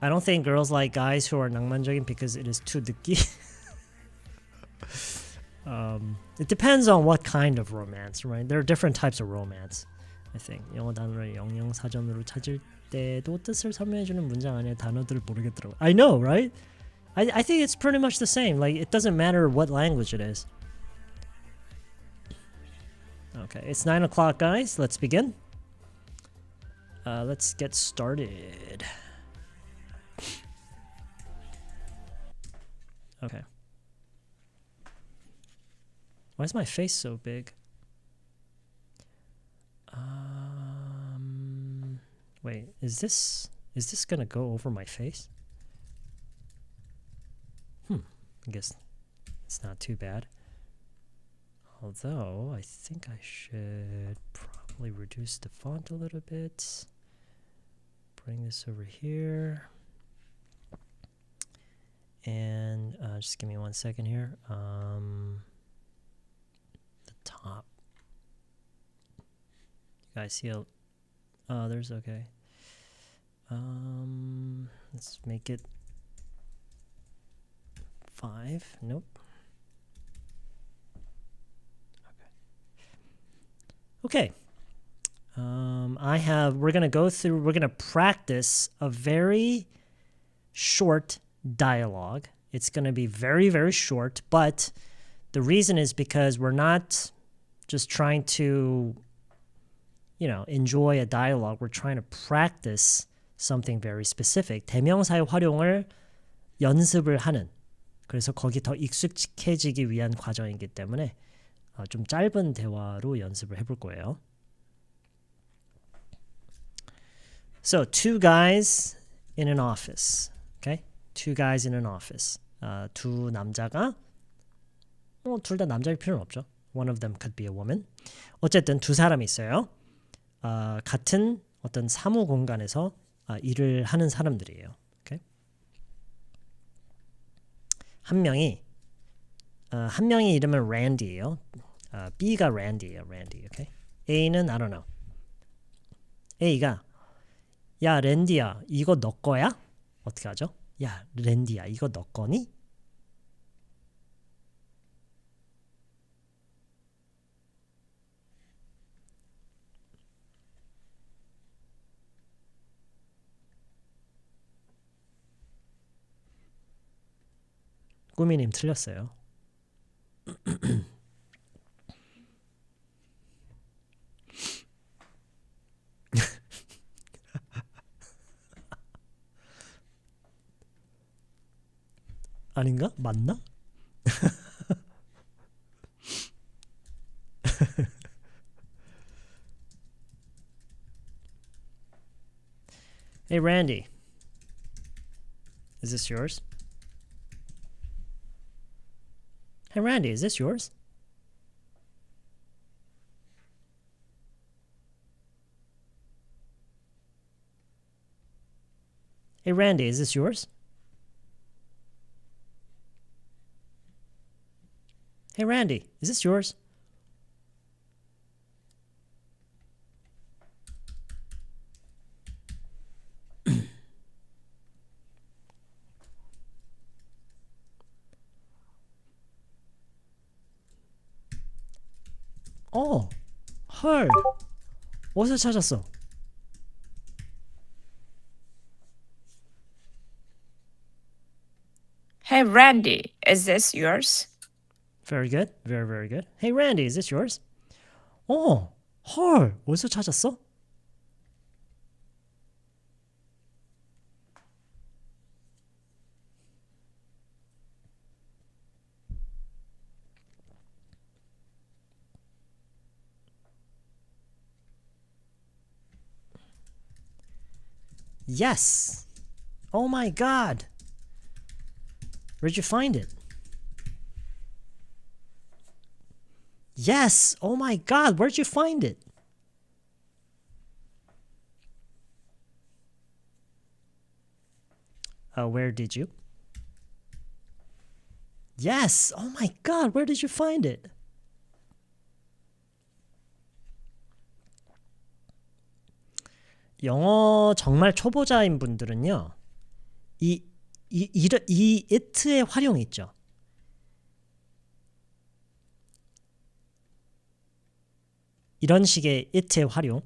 I don't think girls like guys who are 낭만적인 because it is too 느끼. it depends on what kind of romance, right? There are different types of romance. I think 영어 단어를 영영사전으로 찾을 때도 뜻을 설명해주는 문장 안에 단어들을 모르겠더라고. I know, right? I think it's pretty much the same. Like it doesn't matter what language it is. Okay, it's 9 o'clock, guys. Let's begin. Let's get started. Okay. Why is my face so big? Wait, is this gonna go over my face? I guess it's not too bad. Although I think I should probably reduce the font a little bit. Bring this over here. And just give me 1 second here. The top. You guys see a... Oh, there's okay. Let's make it 5. Nope. Okay. We're gonna practice a very short dialogue. It's gonna be very, very short, but the reason is because we're not just trying to, enjoy a dialogue. We're trying to practice something very specific. 대명사의 활용을 연습을 하는. 그래서 거기 더 익숙해지기 위한 과정이기 때문에 좀 짧은 대화로 연습을 해볼 거예요. So, two guys in an office. Okay? Two guys in an office. 두 남자가 둘 다 남자일 필요는 없죠. One of them could be a woman. 어쨌든 두 사람이 있어요. 같은 어떤 사무 공간에서 일을 하는 사람들이에요. Okay? 한 명이 이름은 Randy예요. B가 Randy예요. Randy. Okay? A는 I don't know. A가 야 랜디야 이거 너 거야? 어떻게 하죠? 야 랜디야 이거 너 거니? 꾸미님 틀렸어요. 아닌가? 맞나? Hey Randy, is this yours? Hey Randy, is this yours? Hey Randy, is this yours? Hey Randy, is this yours? 헐. 어디서 찾았어? Hey Randy, is this yours? Very good. Very, very good. Hey Randy, is this yours? 헐. 어디서 찾았어? Yes. Oh my God. Where'd you find it? Yes. Oh my God. Where'd you find it? Where did you? Yes. Oh my God. Where did you find it? 영어 정말 초보자인 분들은요. 이 it의 활용이 있죠. 이런 식의 it의 활용,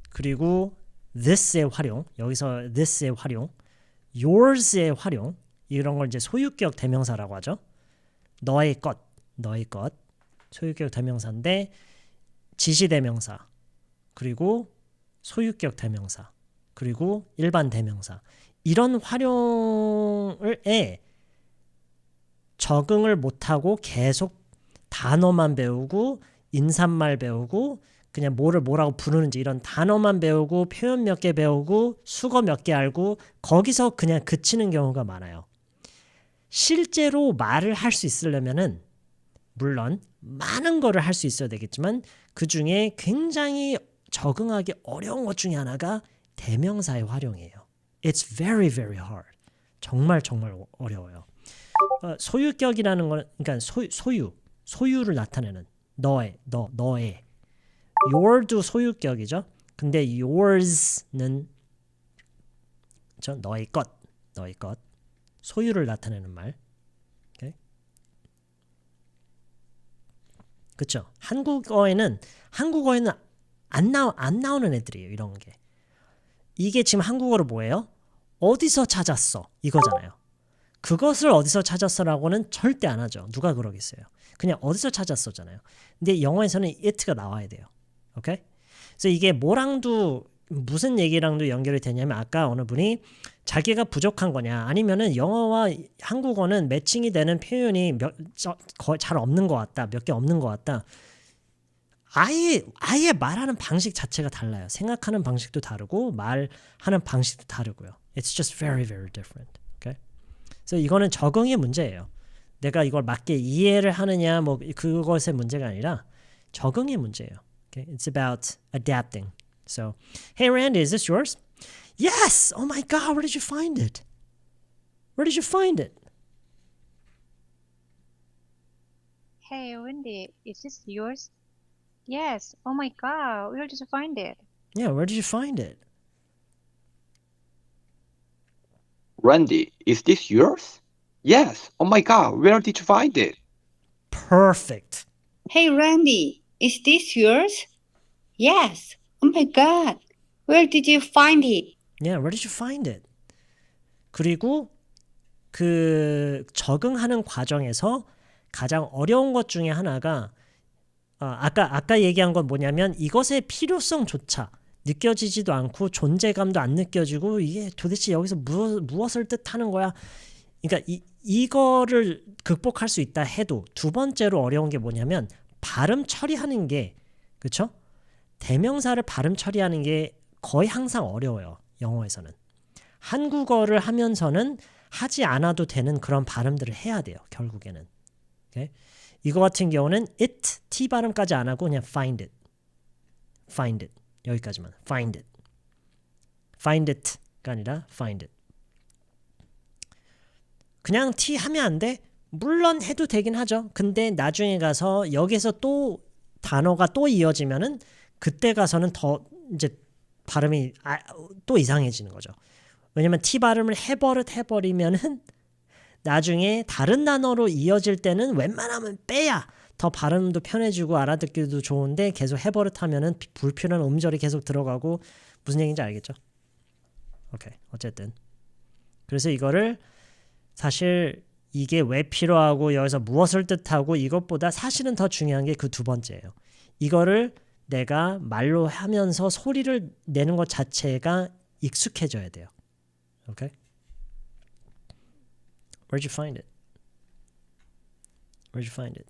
그리고 this의 활용, 여기서 this의 활용, yours의 활용, 이런 걸 이제 소유격 대명사라고 하죠. 너의 것, 너의 것, 소유격 대명사인데 지시대명사, 그리고 소유격 대명사, 그리고 일반 대명사, 이런 활용에 적응을 못하고 계속 단어만 배우고 인사말 배우고 그냥 뭐라고 부르는지 이런 단어만 배우고 표현 몇 개 배우고 수거 몇 개 알고 거기서 그냥 그치는 경우가 많아요. 실제로 말을 할 수 있으려면은 물론 많은 거를 할 수 있어야 되겠지만 그 중에 굉장히 적응하기 어려운 것 중에 하나가 대명사의 활용이에요. It's very, very hard. 정말 어려워요. 소유격이라는 거는 그러니까 소유를 나타내는 너의. Your도 소유격이죠. 근데 yours는 너의 것. 소유를 나타내는 말. Okay? 그렇죠? 한국어에는 안 나오는 애들이에요. 이런 게. 이게 지금 한국어로 뭐예요? 어디서 찾았어? 이거잖아요. 그것을 어디서 찾았어라고는 절대 안 하죠. 누가 그러겠어요. 그냥 어디서 찾았어잖아요. 근데 영어에서는 it가 나와야 돼요. 오케이? 그래서 이게 뭐랑도 무슨 얘기랑도 연결이 되냐면 아까 어느 분이 자기가 부족한 거냐 아니면은 영어와 한국어는 매칭이 되는 표현이 거의 잘 없는 것 같다. 몇 개 없는 것 같다. 아예 말하는 방식 자체가 달라요. 생각하는 방식도 다르고 말하는 방식도 다르고요. It's just very, very different. Okay? 그래서 이거는 적응의 문제예요. 내가 이걸 맞게 이해를 하느냐 뭐 그것의 문제가 아니라 적응의 문제예요. Okay? It's about adapting. So, hey Randy, is this yours? Yes! Oh my God, where did you find it? Where did you find it? Hey, Wendy, is this yours? Yes. Oh my God, where did you find it? Yeah, where did you find it? Randy, is this yours? Yes. Oh my God, where did you find it? Perfect. Hey, Randy, is this yours? Yes. Oh my God. Where did you find it? Yeah, where did you find it? 그리고 그 적응하는 과정에서 가장 어려운 것 중에 하나가 아까 얘기한 건 뭐냐면 이것의 필요성조차 느껴지지도 않고 존재감도 안 느껴지고 이게 도대체 여기서 무엇을 뜻하는 거야? 그러니까 이거를 극복할 수 있다 해도 두 번째로 어려운 게 뭐냐면 발음 처리하는 게 그렇죠? 대명사를 발음 처리하는 게 거의 항상 어려워요. 영어에서는. 한국어를 하면서는 하지 않아도 되는 그런 발음들을 해야 돼요. 결국에는. Okay? 이거 같은 경우는 it, t 발음까지 안 하고 그냥 find it 여기까지만 find it가 아니라 find it 그냥 t 하면 안 돼? 물론 해도 되긴 하죠. 근데 나중에 가서 여기서 또 단어가 또 이어지면은 그때 가서는 더 이제 발음이 또 이상해지는 거죠. 왜냐면 t 발음을 해버리면은 나중에 다른 단어로 이어질 때는 웬만하면 빼야 더 발음도 편해지고 알아듣기도 좋은데 계속 해버릇하면은 불필요한 음절이 계속 들어가고 무슨 얘기인지 알겠죠? 오케이. 어쨌든 그래서 이거를 사실 이게 왜 필요하고 여기서 무엇을 뜻하고 이것보다 사실은 더 중요한 게 그 두 번째예요. 이거를 내가 말로 하면서 소리를 내는 것 자체가 익숙해져야 돼요. 오케이? Where'd you find it? Where'd you find it?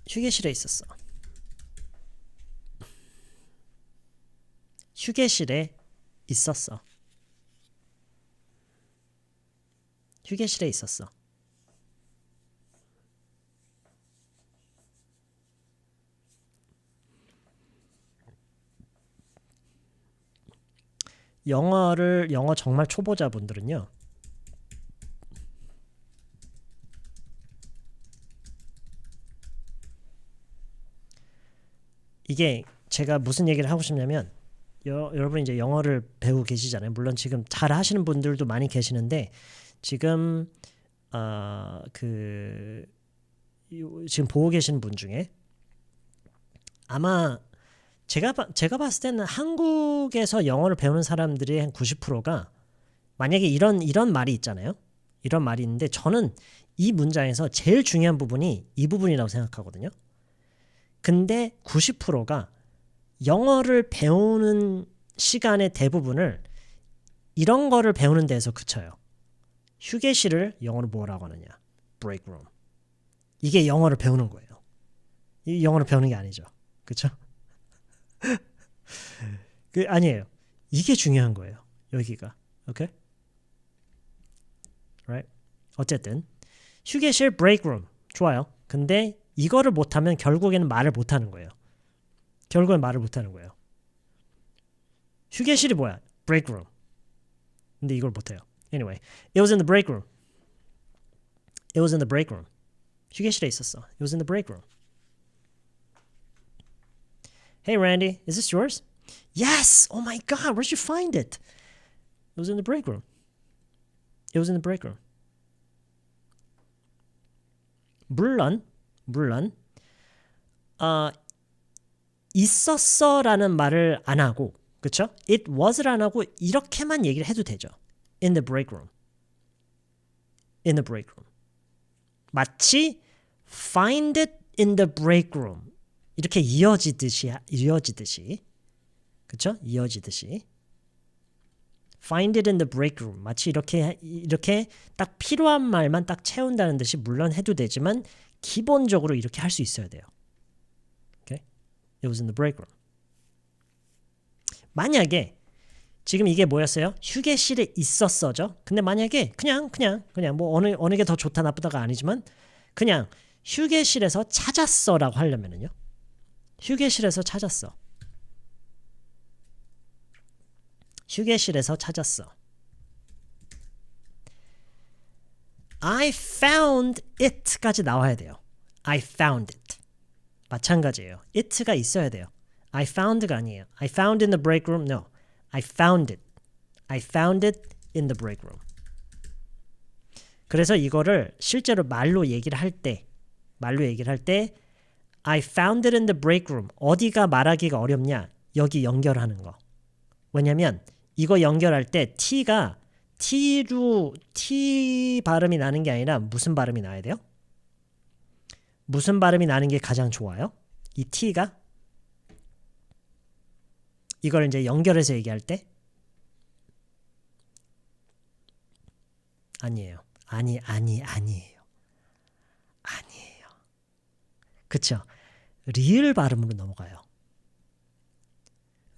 휴게실에 있었어. 휴게실에 있었어. 휴게실에 있었어. 영어 정말 초보자분들은요. 이게 제가 무슨 얘기를 하고 싶냐면 여러분 이제 영어를 배우고 계시잖아요. 물론 지금 잘 하시는 분들도 많이 계시는데 지금 지금 보고 계신 분 중에 아마 제가 봤을 때는 한국에서 영어를 배우는 사람들의 한 90%가 만약에 이런 말이 있잖아요. 이런 말이 있는데 저는 이 문장에서 제일 중요한 부분이 이 부분이라고 생각하거든요. 근데 90%가 영어를 배우는 시간의 대부분을 이런 거를 배우는 데서 그쳐요. 휴게실을 영어로 뭐라고 하느냐? break room. 이게 영어를 배우는 거예요. 이 영어를 배우는 게 아니죠. 그렇죠? 아니에요. 이게 중요한 거예요. 여기가. 오케이? Right? 어쨌든 휴게실 break room. 좋아요. 근데 이거를 못하면 결국에는 말을 못하는 거예요. 결국엔 말을 못하는 거예요. 휴게실이 뭐야? break room. 근데 이걸 못해요. Anyway, it was in the break room. It was in the break room. 휴게실에 있었어. It was in the break room. Hey, Randy, is this yours? Yes! Oh my God, where'd you find it? It was in the break room. It was in the break room. 물론, 있었어라는 말을 안 하고, 그쵸? It was를 안 하고 이렇게만 얘기를 해도 되죠. In the break room. In the break room. 마치 find it in the break room. 이렇게 이어지듯이. 그쵸? 이어지듯이. Find it in the break room. 마치 이렇게 딱 필요한 말만 딱 채운다는 듯이 물론 해도 되지만 기본적으로 이렇게 할 수 있어야 돼요. Okay? It was in the break room. 만약에 지금 이게 뭐였어요? 휴게실에 있었어죠. 근데 만약에 그냥 뭐 어느 게 더 좋다 나쁘다가 아니지만 그냥 휴게실에서 찾았어라고 하려면은요. 휴게실에서 찾았어. 휴게실에서 찾았어. I found it까지 나와야 돼요. I found it. 마찬가지예요. it가 있어야 돼요. I found가 아니에요. I found in the break room. No. I found it. I found it in the break room. 그래서 이거를 실제로 말로 얘기를 할 때 I found it in the break room. 어디가 말하기가 어렵냐? 여기 연결하는 거. 왜냐면 이거 연결할 때 T가 T 발음이 나는 게 아니라 무슨 발음이 나야 돼요? 무슨 발음이 나는 게 가장 좋아요? 이 T가 이걸 이제 연결해서 얘기할 때 아니에요. 아니에요. 그쵸? 리을 발음으로 넘어가요.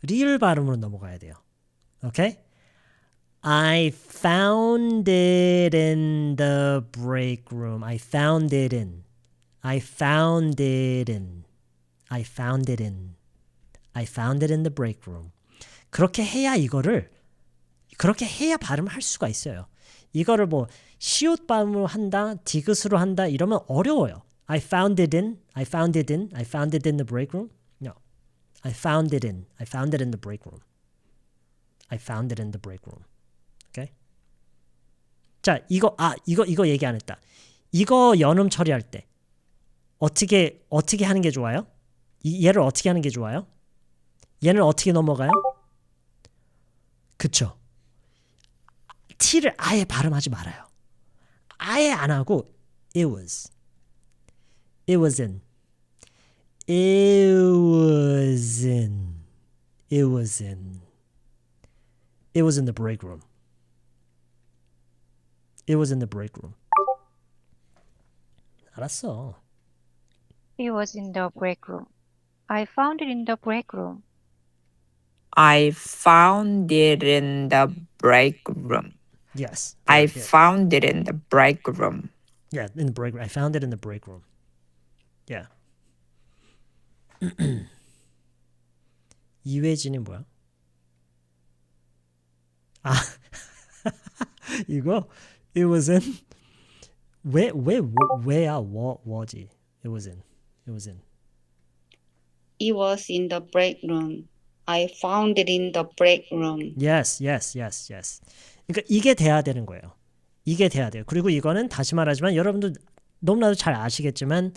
리을 발음으로 넘어가야 돼요. 오케이? I found it in the break room. I found it in the break room. 그렇게 해야 발음을 할 수가 있어요. 이거를 뭐 시옷 발음으로 한다, 디귿으로 한다 이러면 어려워요. I found it in the break room. No. I found it in the break room. I found it in the break room. 오케이? 자, 이거 얘기 안 했다. 이거 연음 처리할 때 어떻게 하는 게 좋아요? 얘를 어떻게 하는 게 좋아요? 얘는 어떻게 넘어가요? 그쵸? T를 아예 발음하지 말아요. 아예 안 하고 it was in the break room. It was in the break room. 알았어. It was in the break room. I found it in the break room. I found it in the break room. Yes. I good. found it in the break room. Yeah, in the break room. I found it in the break room. Yeah. 이회진이 뭐야? 아, 이거 it was in 왜야 뭐지? It was in. It was in the break room. I found it in the break room. Yes. 그러니까 이게 돼야 되는 거예요. 이게 돼야 돼요. 그리고 이거는 다시 말하지만 여러분도 너무나도 잘 아시겠지만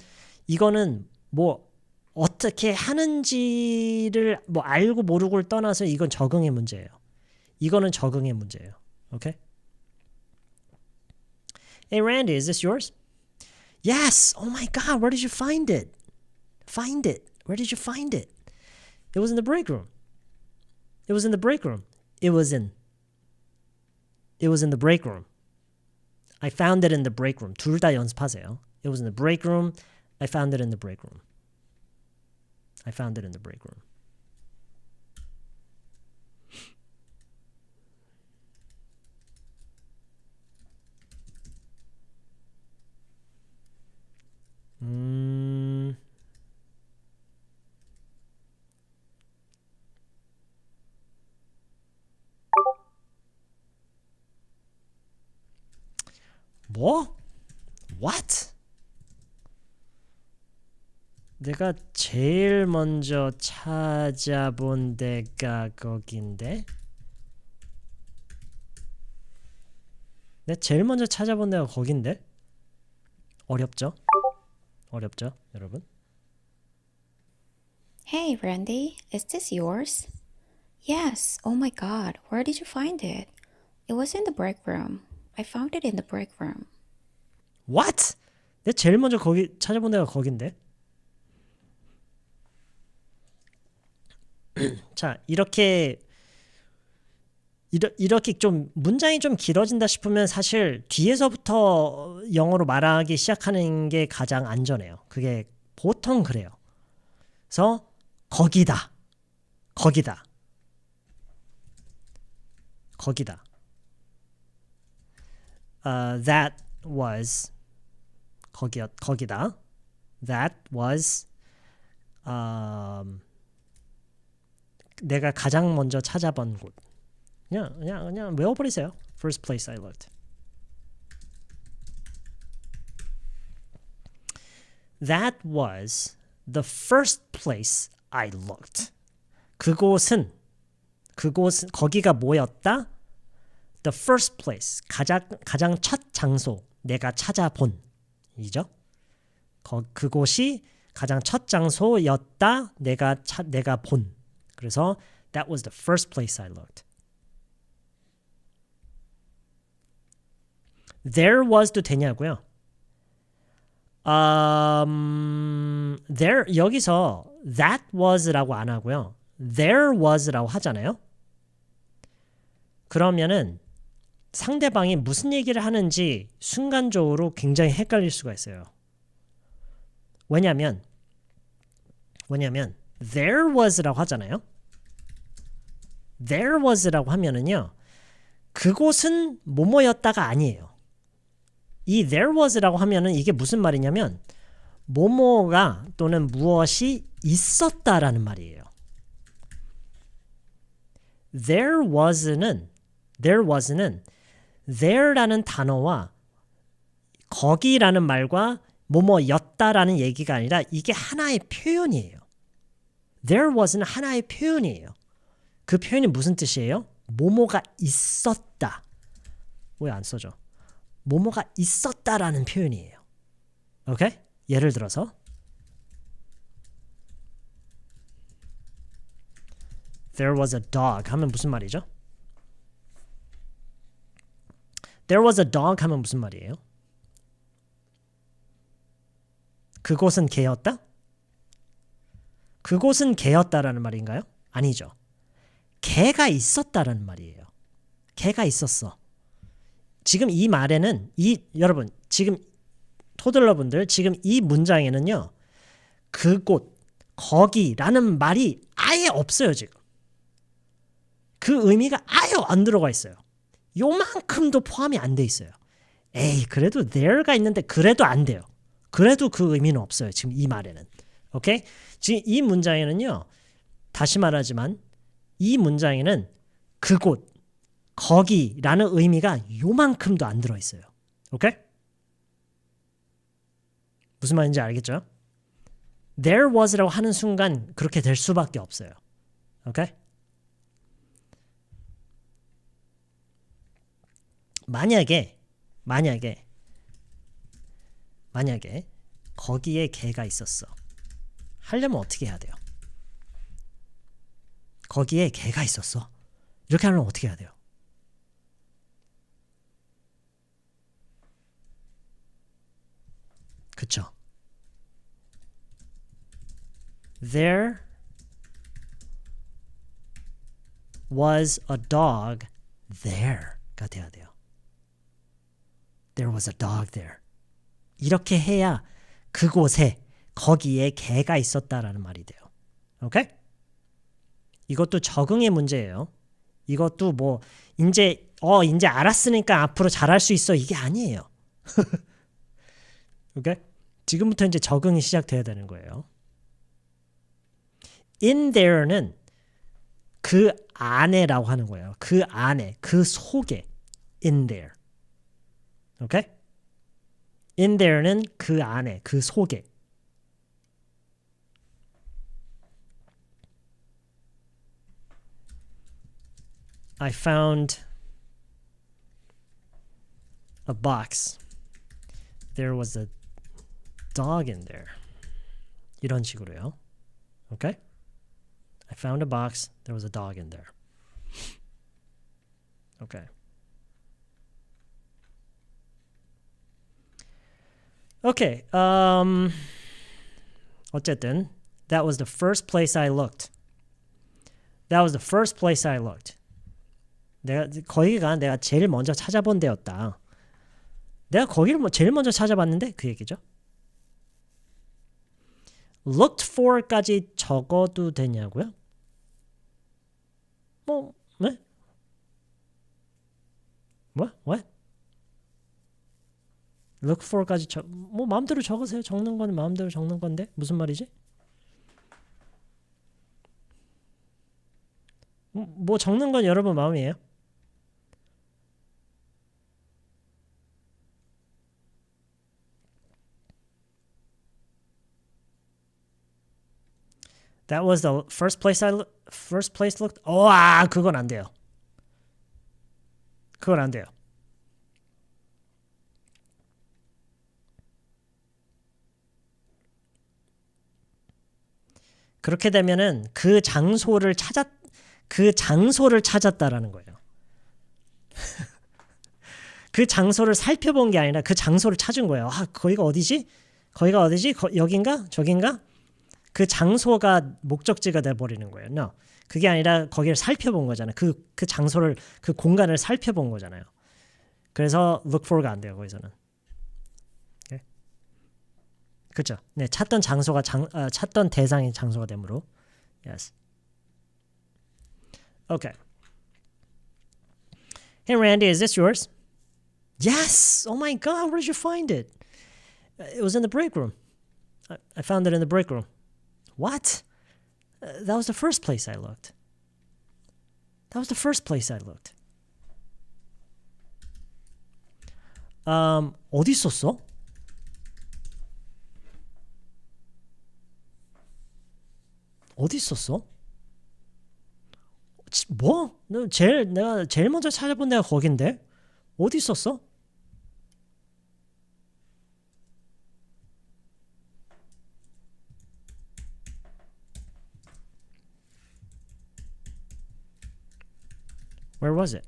이거는 뭐 어떻게 하는지를 뭐 알고 모르고를 떠나서 이건 적응의 문제예요. 이거는 적응의 문제예요. 오케이? Hey Randy, is this yours? Yes. Oh my God, where did you find it? Find it. Where did you find it? It was in the break room. It was in the break room. It was in the break room. I found it in the break room. 둘 다 연습하세요. It was in the break room. I found it in the break room. I found it in the break room. 뭐? What? 내가 제일 먼저 찾아본 데가 거긴데? 내가 제일 먼저 찾아본 데가 거긴데? 어렵죠? 어렵죠, 여러분? Hey, Randy, is this yours? Yes. Oh my God, where did you find it? It was in the break room. I found it in the break room. What? 내가 제일 먼저 거기 찾아본 데가 거긴데? 자, 이렇게 좀 문장이 좀 길어진다 싶으면 사실 뒤에서부터 영어로 말하기 시작하는 게 가장 안전해요. 그게 보통 그래요. 그래서 거기다. That was 거기다. That was 내가 가장 먼저 찾아본 곳. 그냥 외워버리세요. First place I looked. That was the first place I looked. 그곳은 거기가 뭐였다? The first place. 가장 첫 장소. 내가 찾아본 이죠. 그곳이 가장 첫 장소였다. 내가 본. 그래서 that was the first place I looked. There was도 되냐고요? There 여기서 that was라고 안 하고요. There was라고 하잖아요. 그러면은 상대방이 무슨 얘기를 하는지 순간적으로 굉장히 헷갈릴 수가 있어요. 왜냐면 there was라고 하잖아요. There was라고 하면은요. 그곳은 뭐뭐였다가 아니에요. 이 there was라고 하면은 이게 무슨 말이냐면 뭐뭐가 또는 무엇이 있었다라는 말이에요. There was는 there라는 단어와 거기라는 말과 뭐뭐였다라는 얘기가 아니라 이게 하나의 표현이에요. There was는 하나의 표현이에요. 그 표현이 무슨 뜻이에요? 뭐뭐가 있었다. 왜 안 써져? 뭐뭐가 있었다라는 표현이에요. 오케이? 예를 들어서 There was a dog 하면 무슨 말이죠? There was a dog 하면 무슨 말이에요? 그곳은 개였다? 그곳은 개였다라는 말인가요? 아니죠. 개가 있었다라는 말이에요. 개가 있었어. 지금 이 말에는 여러분 지금 토들러분들 지금 이 문장에는요. 그곳, 거기라는 말이 아예 없어요 지금. 그 의미가 아예 안 들어가 있어요. 요만큼도 포함이 안 돼 있어요. 에이 그래도 there가 있는데 그래도 안 돼요. 그래도 그 의미는 없어요. 지금 이 말에는. 오케이? 지금 이 문장에는요. 다시 말하지만 이 문장에는 그곳, 거기라는 의미가 요만큼도 안 들어있어요. 오케이? 무슨 말인지 알겠죠? There was라고 하는 순간 그렇게 될 수밖에 없어요. 오케이? 만약에 만약에 거기에 개가 있었어. 하려면 어떻게 해야 돼요? 거기에 개가 있었어. 이렇게 하려면 어떻게 해야 돼요? 그쵸? There was a dog there가 돼야 돼요. There was a dog there. 이렇게 해야 그곳에 거기에 개가 있었다라는 말이 돼요. 오케이? 이것도 적응의 문제예요. 이것도 뭐 이제 알았으니까 앞으로 잘할 수 있어 이게 아니에요. 오케이? 지금부터 이제 적응이 시작돼야 되는 거예요. In there는 그 안에라고 하는 거예요. 그 안에, 그 속에 in there. 오케이? In there는 그 안에, 그 속에. I found a box. There was a dog in there. 이런 식으로요. Okay? I found a box. There was a dog in there. Okay. Okay. 어쨌든 that was the first place I looked. That was the first place I looked. 거기가 내가 제일 먼저 찾아본 데였다. 내가 거기를 제일 먼저 찾아봤는데 그 얘기죠. Looked for까지 적어도 되냐고요? 네? What? Look for까지 마음대로 적으세요. 적는 건 마음대로 적는 건데 무슨 말이지? 뭐 적는 건 여러분 마음이에요. That was the first place looked. 그건 안 돼요. 그건 안 돼요. 그렇게 되면은 그 장소를 찾았다라는 거예요. 그 장소를 살펴본 게 아니라 그 장소를 찾은 거예요. 거기가 어디지? 여긴가? 저긴가? 그 장소가 목적지가 돼버리는 거예요. No. 그게 아니라 거기를 살펴본 거잖아요. 그 장소를, 그 공간을 살펴본 거잖아요. 그래서 look for가 안 돼요. 거기서는. Okay? 그렇죠? 네, 찾던 장소가 찾던 대상이 장소가 되므로. Yes. Okay. Hey Randy, is this yours? Yes. Oh my God, where did you find it? It was in the break room. I found it in the break room. What? That was the first place I looked. 어디 있었어? 어디 있었어? 뭐? 내가 제일 먼저 찾아본 데가 거긴데? 어디 있었어? Where was it?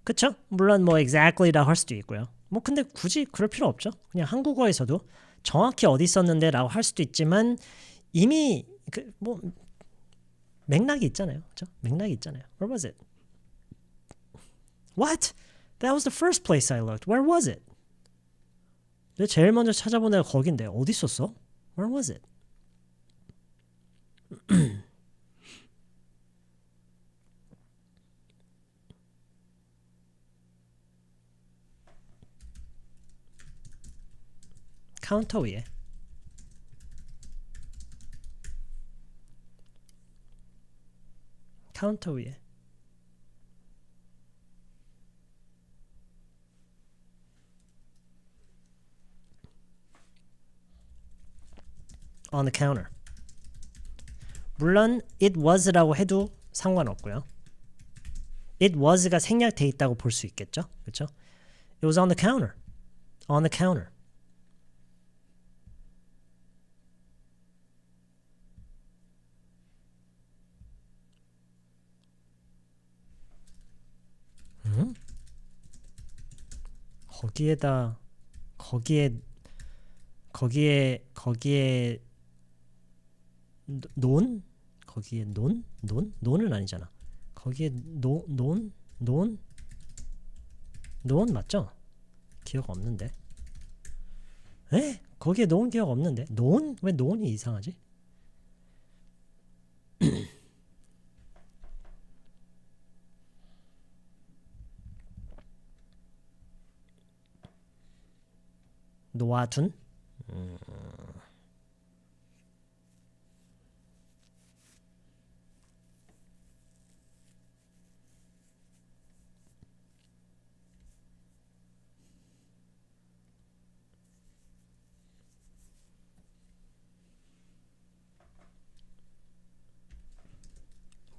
그쵸? 물론 뭐 exactly라고 할 수도 있고요. 뭐 근데 굳이 그럴 필요 없죠. 그냥 한국어에서도 정확히 어디 있었는데 라고 할 수도 있지만 이미 뭐 맥락이 있잖아요. 그렇죠? 맥락이 있잖아요. Where was it? What? That was the first place I looked. Where was it? 내가 제일 먼저 찾아본 데가 거긴데 어디 있었어? Where was it? 카운터 위에 on the counter. 물론 it was라고 해도 상관없고요. It was가 생략돼 있다고 볼 수 있겠죠? 그렇죠? It was on the counter. On the counter. 거기에다 거기에 논? 거기에 논은 아니잖아. 거기에 논 맞죠? 기억 없는데. 에? 거기에 논 기억 없는데. 논? 왜 논이 이상하지? 놓아둔?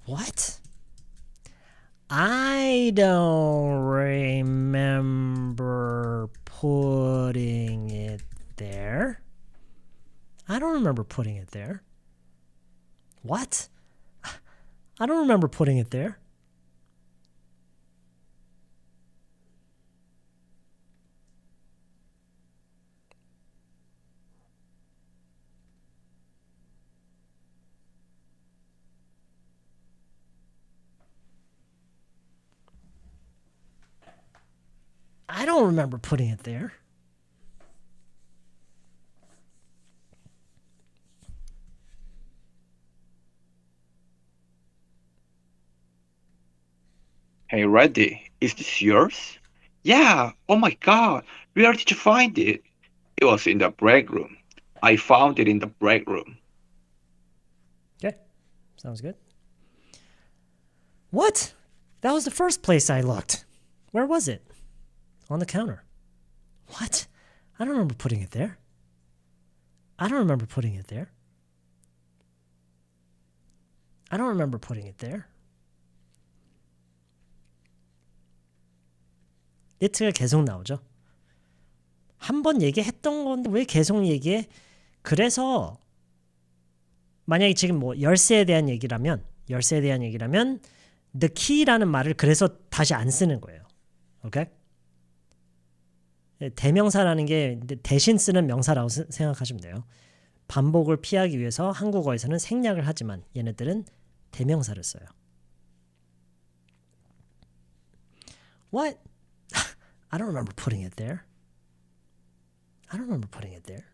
What? I don't remember putting it there. I don't remember putting it there. What? I don't remember putting it there. I don't remember putting it there. Hey, Reddy, is this yours? Yeah, oh my god, where did you find it? It was in the break room. I found it in the break room. Okay, sounds good. What? That was the first place I looked. Where was it? On the counter. What? I don't remember putting it there. I don't remember putting it there. I don't remember putting it there. it가 계속 나오죠. 한 번 얘기했던 건데 왜 계속 얘기해? 그래서 만약에 지금 뭐 열쇠에 대한 얘기라면 the key라는 말을 그래서 다시 안 쓰는 거예요. 오케이? 대명사라는 게 대신 쓰는 명사라고 생각하시면 돼요. 반복을 피하기 위해서 한국어에서는 생략을 하지만 얘네들은 대명사를 써요. What? I don't remember putting it there. I don't remember putting it there.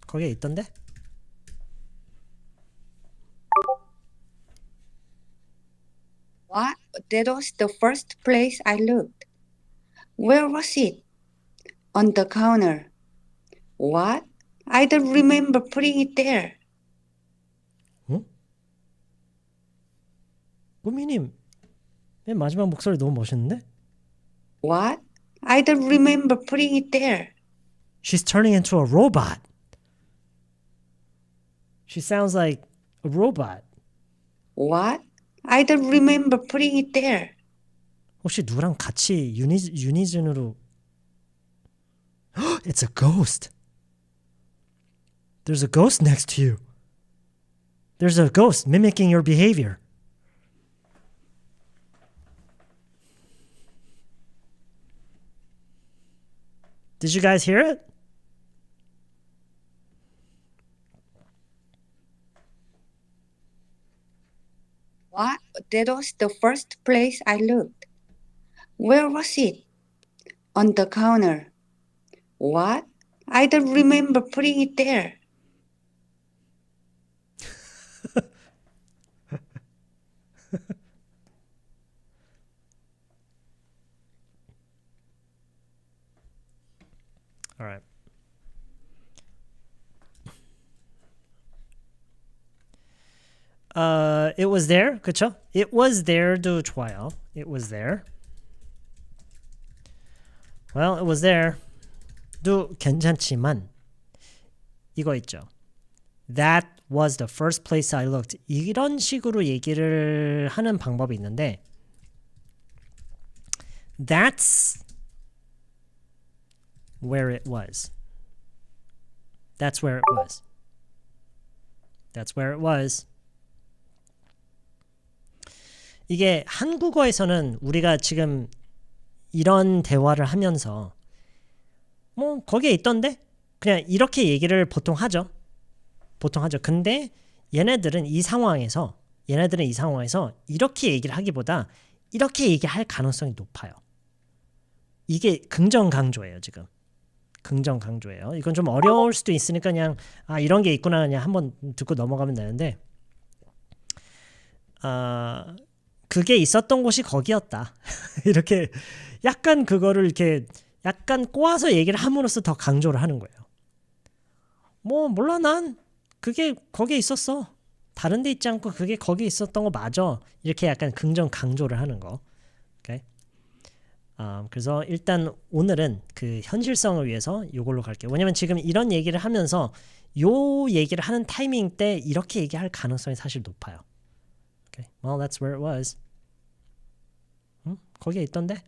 거기에 있던데? What? That was the first place I looked. Where was it? On the counter. What? I don't remember putting it there. 꾸미님, 맨 마지막 목소리 너무 멋있는데? What? I don't remember putting it there. She's turning into a robot. She sounds like a robot. What? I don't remember putting it there. 혹시 누구랑 같이 유니즌으로 It's a ghost. There's a ghost next to you. There's a ghost mimicking your behavior. Did you guys hear it? What? That was the first place I looked. Where was it? On the counter. What? I don't remember putting it there. All right. It was there, 그쵸? It was there도 좋아요. It was there. Well, it was there. 도 괜찮지만 이거 있죠. That was the first place I looked. 이런 식으로 얘기를 하는 방법이 있는데 That's where it was. That's where it was. That's where it was. 이게 한국어에서는 우리가 지금 이런 대화를 하면서 뭐 거기에 있던데? 그냥 이렇게 얘기를 보통 하죠. 근데 얘네들은 이 상황에서 이렇게 얘기를 하기보다 이렇게 얘기할 가능성이 높아요. 이게 긍정 강조예요, 지금. 긍정 강조예요. 이건 좀 어려울 수도 있으니까 그냥 이런 게 있구나 그냥 한번 듣고 넘어가면 되는데 그게 있었던 곳이 거기였다. 이렇게 약간 그거를 이렇게 약간 꼬아서 얘기를 함으로써 더 강조를 하는 거예요. 뭐 몰라 난 그게 거기에 있었어. 다른 데 있지 않고 그게 거기에 있었던 거 맞아. 이렇게 약간 긍정 강조를 하는 거. 오케이? 그래서 일단 오늘은 그 현실성을 위해서 이걸로 갈게요. 왜냐면 지금 이런 얘기를 하면서 요 얘기를 하는 타이밍 때 이렇게 얘기할 가능성이 사실 높아요. Okay. Well, that's where it was. 거기에 있던데?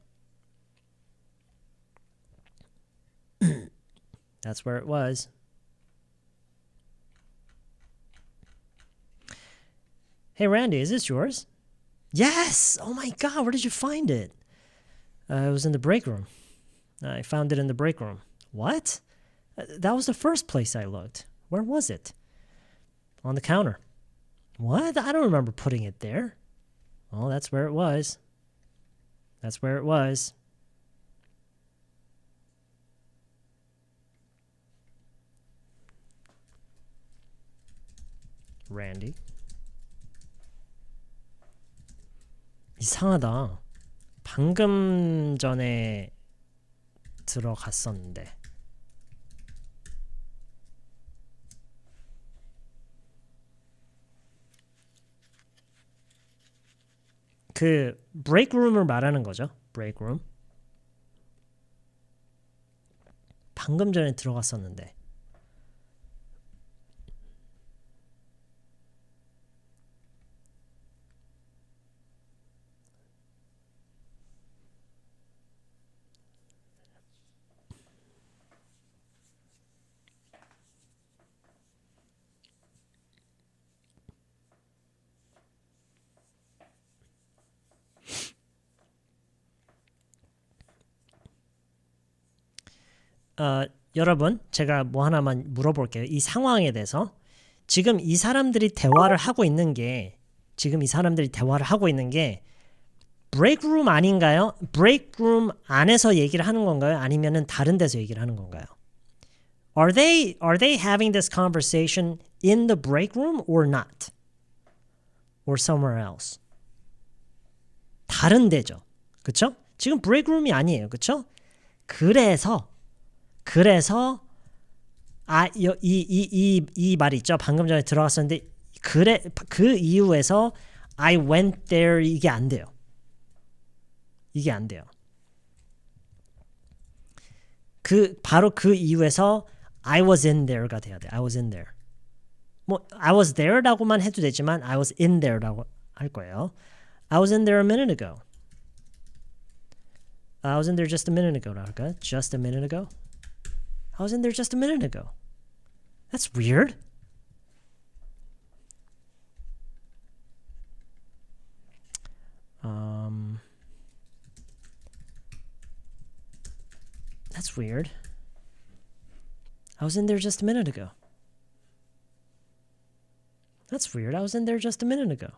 That's where it was. Hey, Randy, is this yours? Yes! Oh my God, where did you find it? It was in the break room. I found it in the break room. What? That was the first place I looked. Where was it? On the counter. What? I don't remember putting it there. Well, that's where it was. That's where it was. Randy. 이상하다. 방금 전에 들어갔었는데. 그 break room을 말하는 거죠. break room. 방금 전에 들어갔었는데. 여러분, 제가 뭐 하나만 물어볼게요. 이 상황에 대해서 지금 이 사람들이 대화를 하고 있는 게 break room 아닌가요? break room 안에서 얘기를 하는 건가요? 아니면은 다른 데서 얘기를 하는 건가요? Are they having this conversation in the break room or not? Or somewhere else? 다른 데죠. 그쵸? 지금 break room이 아니에요. 그쵸? 그래서 이 말 있죠. 방금 전에 들어갔었는데 그 이유에서 I went there 이게 안 돼요. 바로 그 이유에서 I was in there가 돼야 돼. I was in there. 뭐 I was there라고만 해도 되지만 I was in there라고 할 거예요. I was in there a minute ago. I was in there just a minute ago. 할까? Just a minute ago. I was in there just a minute ago. That's weird. That's weird. I was in there just a minute ago. That's weird. I was in there just a minute ago.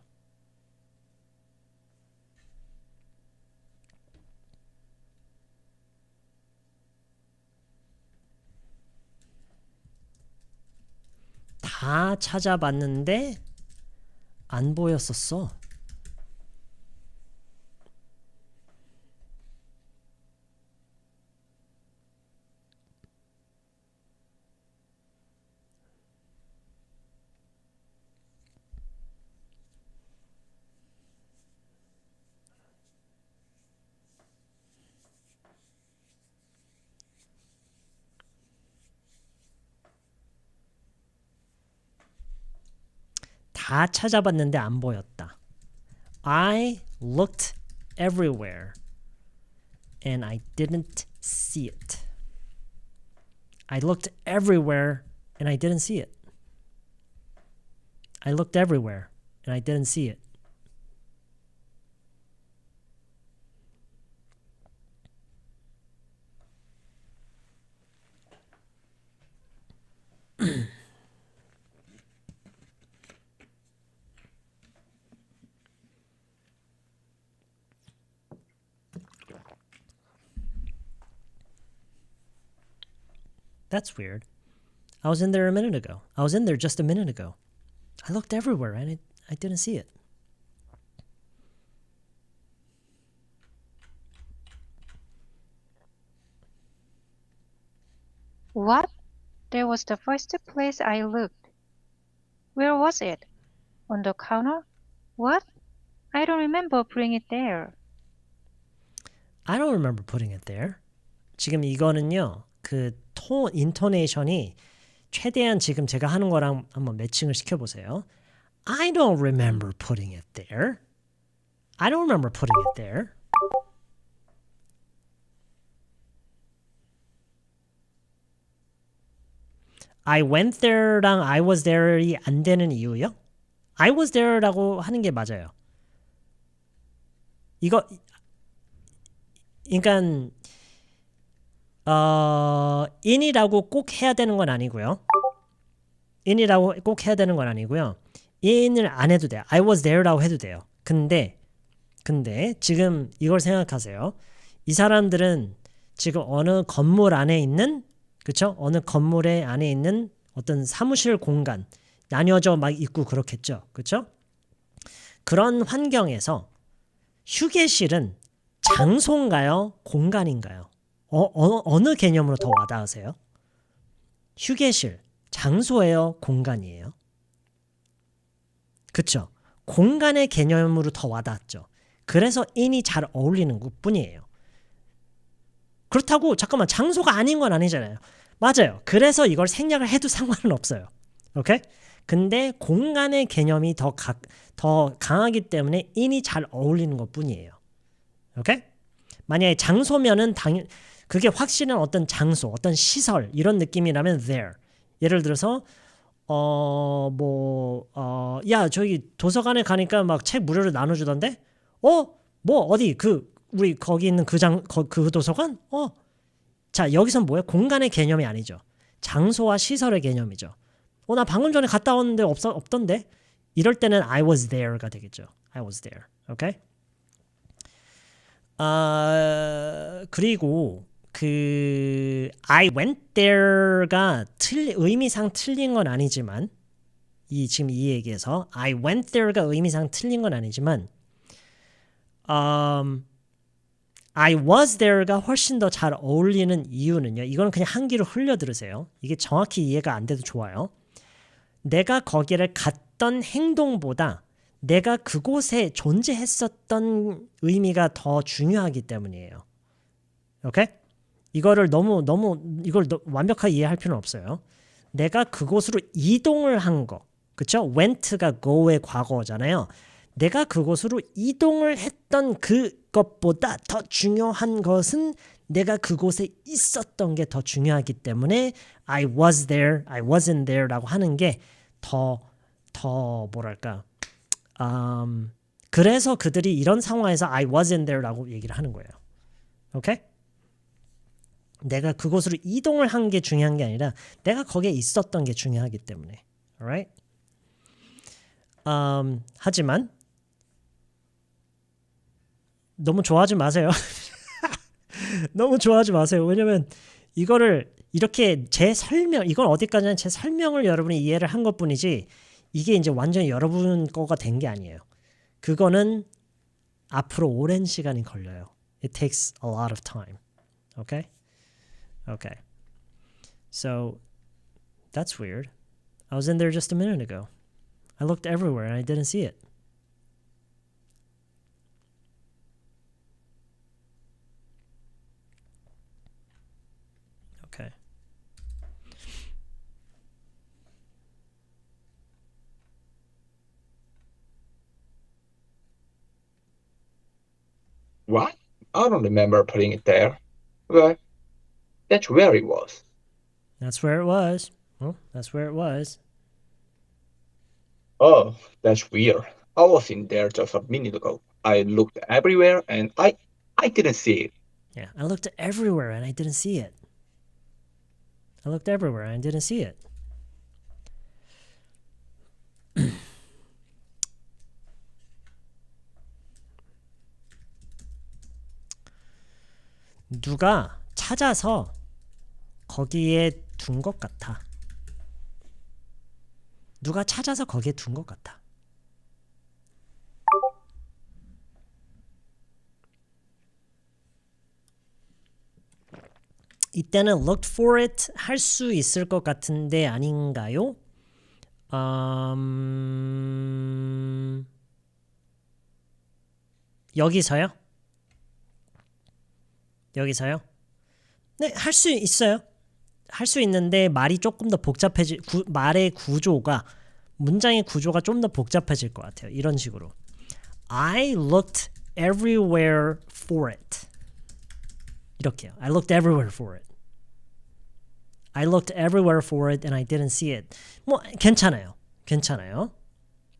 다 찾아봤는데 안 보였었어. 다 찾아봤는데 안 보였다. I looked everywhere and I didn't see it. I looked everywhere and I didn't see it. I looked everywhere and I didn't see it. That's weird. I was in there a minute ago. I was in there just a minute ago. I looked everywhere and I didn't see it. What? That was the first place I looked. Where was it? On the counter? What? I don't remember putting it there. I don't remember putting it there. 지금 이거는요. 그 톤, 인토네이션이 최대한 지금 제가 하는 거랑 한번 매칭을 시켜보세요. I don't remember putting it there. I don't remember putting it there. I went there랑 I was there이 안 되는 이유요? I was there라고 하는 게 맞아요. 이거 그러니까 in이라고 꼭 해야 되는 건 아니고요. in이라고 꼭 해야 되는 건 아니고요. in을 안 해도 돼요. I was there라고 해도 돼요. 근데 지금 이걸 생각하세요. 이 사람들은 지금 어느 건물 안에 있는 그쵸? 어느 건물의 안에 있는 어떤 사무실 공간 나뉘어져 막 있고 그렇겠죠. 그쵸? 그런 환경에서 휴게실은 장소인가요? 공간인가요? 어느 개념으로 더 와닿으세요? 휴게실, 장소예요? 공간이에요? 그쵸? 공간의 개념으로 더 와닿죠. 그래서 in이 잘 어울리는 것 뿐이에요. 그렇다고 잠깐만 장소가 아닌 건 아니잖아요. 맞아요. 그래서 이걸 생략을 해도 상관은 없어요. 오케이? 근데 공간의 개념이 더 강하기 때문에 in이 잘 어울리는 것 뿐이에요. 오케이? 만약에 장소면은 그게 확실한 어떤 장소, 어떤 시설 이런 느낌이라면 there. 예를 들어서 야 저기 도서관에 가니까 막 책 무료로 나눠주던데? 어디 우리 거기 있는 그 도서관? 자 여기선 뭐야? 공간의 개념이 아니죠. 장소와 시설의 개념이죠. 나 방금 전에 갔다 왔는데 없던데? 이럴 때는 I was there가 되겠죠. I was there. 오케이? 그리고 그 I went there가 의미상 틀린 건 아니지만 지금 이 얘기에서 I went there가 의미상 틀린 건 아니지만 I was there가 훨씬 더 잘 어울리는 이유는요. 이거는 그냥 한 귀로 흘려 들으세요. 이게 정확히 이해가 안 돼도 좋아요. 내가 거기를 갔던 행동보다 내가 그곳에 존재했었던 의미가 더 중요하기 때문이에요. 오케이? 이거를 이걸 완벽하게 이해할 필요는 없어요. 내가 그곳으로 이동을 한 거. 그쵸? went가 go의 과거잖아요. 내가 그곳으로 이동을 했던 그것보다 더 중요한 것은 내가 그곳에 있었던 게 더 중요하기 때문에 I was there, I wasn't there 라고 하는 게 더 뭐랄까 그래서 그들이 이런 상황에서 I wasn't there 라고 얘기를 하는 거예요. 오케이? 내가 그곳으로 이동을 한 게 중요한 게 아니라 내가 거기에 있었던 게 중요하기 때문에. Alright? 하지만 너무 좋아하지 마세요. 너무 좋아하지 마세요. 왜냐면 이거를 이렇게 이건 어디까지나 제 설명을 여러분이 이해를 한 것뿐이지 이게 이제 완전히 여러분 거가 된 게 아니에요. 그거는 앞으로 오랜 시간이 걸려요. It takes a lot of time. Okay? Okay. So that's weird. I was in there just a minute ago. I looked everywhere and I didn't see it. Okay. What? I don't remember putting it there. Well, that's where it was. That's where it was. Well, that's where it was. Oh, that's weird. I was in there just a minute ago. I looked everywhere and I didn't see it. Yeah, I looked everywhere and I didn't see it. I looked everywhere and I didn't see it. 누가 찾아서 거기에 둔 것 같아. 누가 찾아서 거기에 둔 것 같아. 이때는 looked for it 할 수 있을 것 같은데 아닌가요? 여기서요? 여기서요? 네, 할 수 있어요. 할 수 있는데 말이 조금 더 복잡해질 말의 구조가 문장의 구조가 좀 더 복잡해질 것 같아요. 이런 식으로. I looked everywhere for it. 이렇게요. I looked everywhere for it. I looked everywhere for it and I didn't see it. 뭐 괜찮아요. 괜찮아요.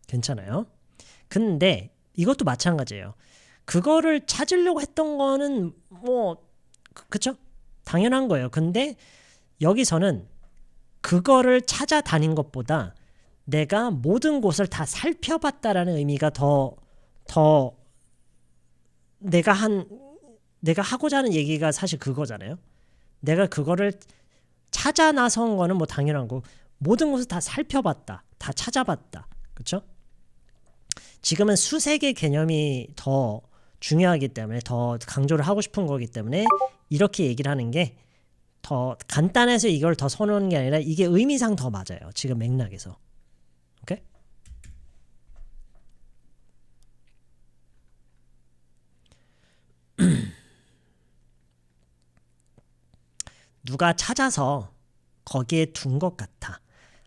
괜찮아요. 근데 이것도 마찬가지예요. 그거를 찾으려고 했던 거는 뭐 그쵸? 당연한 거예요. 근데 여기서는 그거를 찾아다닌 것보다 내가 모든 곳을 다 살펴봤다라는 의미가 더 내가 하고자 하는 얘기가 사실 그거잖아요. 내가 그거를 찾아 나선 거는 뭐 당연한 거. 모든 곳을 다 살펴봤다. 다 찾아봤다. 그렇죠? 지금은 수색의 개념이 더 중요하기 때문에 더 강조를 하고 싶은 거기 때문에 이렇게 얘기를 하는 게 더 간단해서 이걸 더 선호하는 게 아니라 이게 의미상 더 맞아요. 지금 맥락에서. 오케이? 누가 찾아서 거기에 둔 것 같아.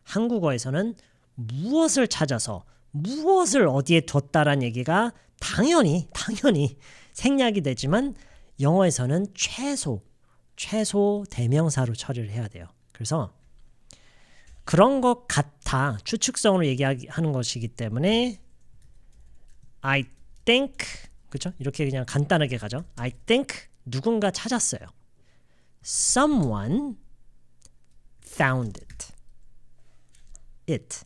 한국어에서는 무엇을 찾아서 무엇을 어디에 뒀다란 얘기가 당연히 생략이 되지만 영어에서는 최소 대명사로 처리를 해야 돼요. 그래서 그런 것 같아 추측성으로 얘기하는 것이기 때문에 I think 그렇죠? 이렇게 그냥 간단하게 가죠. I think 누군가 찾았어요. Someone found it.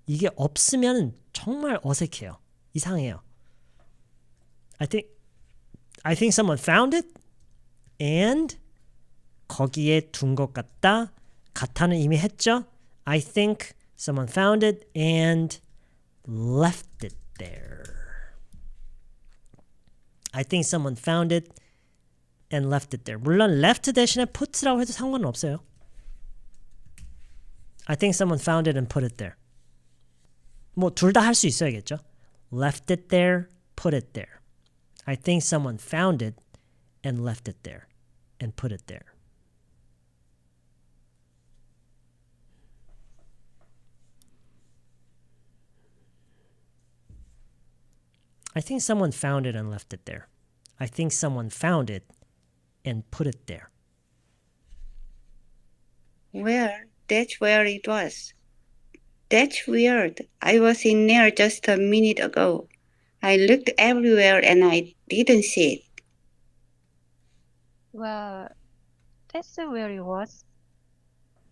이게 없으면 정말 어색해요. 이상해요. I think someone found it and 거기에 둔 것 같다. 같다는 이미 했죠. I think someone found it and left it there. I think someone found it and left it there. 물론 left 대신에 put라고 해도 상관은 없어요. I think someone found it and put it there. 뭐 둘 다 할 수 있어야겠죠. Left it there, put it there. I think someone found it and left it there and put it there. I think someone found it and left it there. I think someone found it and put it there. Where? That's where it was. That's weird. I was in there just a minute ago. I looked everywhere and I didn't see it. Well, that's where it was.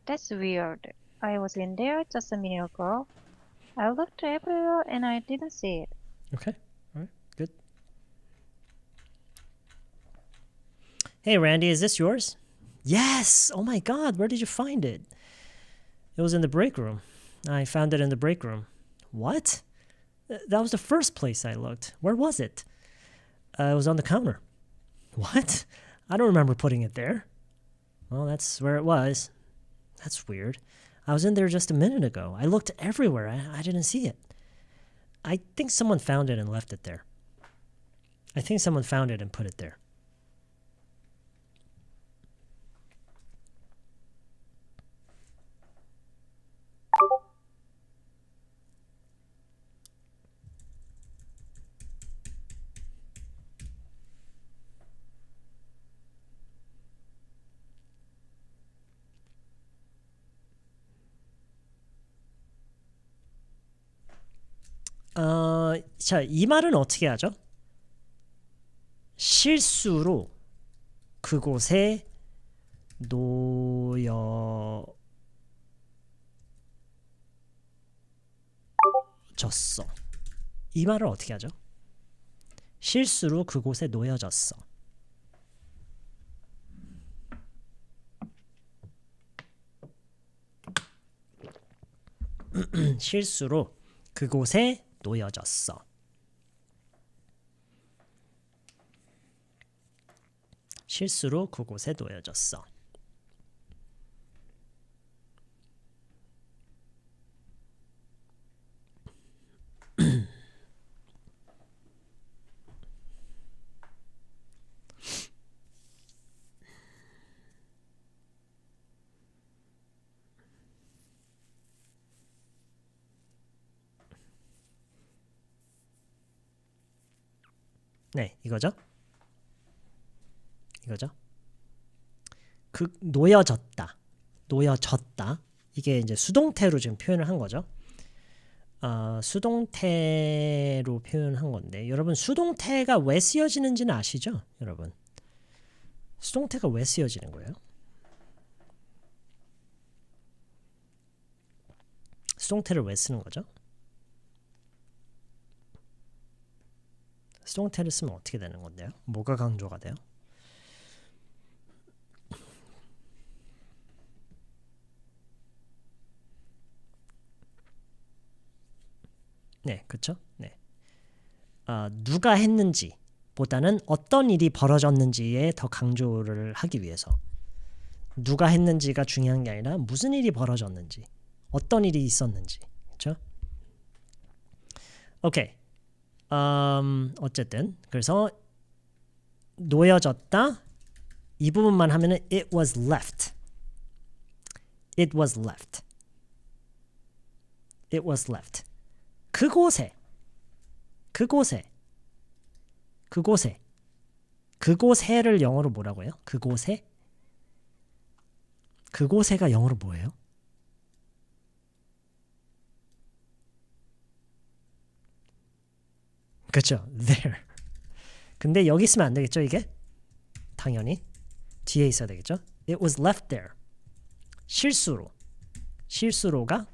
That's weird. I was in there just a minute ago. I looked everywhere and I didn't see it. Okay. All right. Good. Hey, Randy, is this yours? Yes. Oh my God. Where did you find it? It was in the break room. I found it in the break room. What? That was the first place I looked. Where was it? It was on the counter. What? I don't remember putting it there. Well, that's where it was. That's weird. I was in there just a minute ago. I looked everywhere. I didn't see it. I think someone found it and left it there. I think someone found it and put it there. 자, 이 말은 어떻게 하죠? 실수로 그곳에 놓여졌어. 이 말을 어떻게 하죠? 실수로 그곳에 놓여졌어. 실수로 그곳에 놓여졌어. 실수로 그곳에 놓여졌어. 네, 이거죠? 이거죠? 놓여졌다. 놓여졌다. 이게 이제 수동태로 지금 표현을 한 거죠. 수동태로 표현한 건데 여러분 수동태가 왜 쓰여지는지는 아시죠? 여러분 수동태가 왜 쓰여지는 거예요? 수동태를 왜 쓰는 거죠? 수동태를 쓰면 어떻게 되는 건데요? 뭐가 강조가 돼요? 네, 그렇죠? 네. 누가 했는지 보다는 어떤 일이 벌어졌는지에 더 강조를 하기 위해서 누가 했는지가 중요한 게 아니라 무슨 일이 벌어졌는지 어떤 일이 있었는지 그렇죠? 오케이. 어쨌든 그래서 놓여졌다 이 부분만 하면은 it was left. It was left. It was left. 그곳에를 영어로 뭐라고 해요? 그곳에가 영어로 뭐예요? 그렇죠. There. 근데 여기 있으면 안 되겠죠, 이게? 당연히 뒤에 있어야 되겠죠? It was left there. 실수로가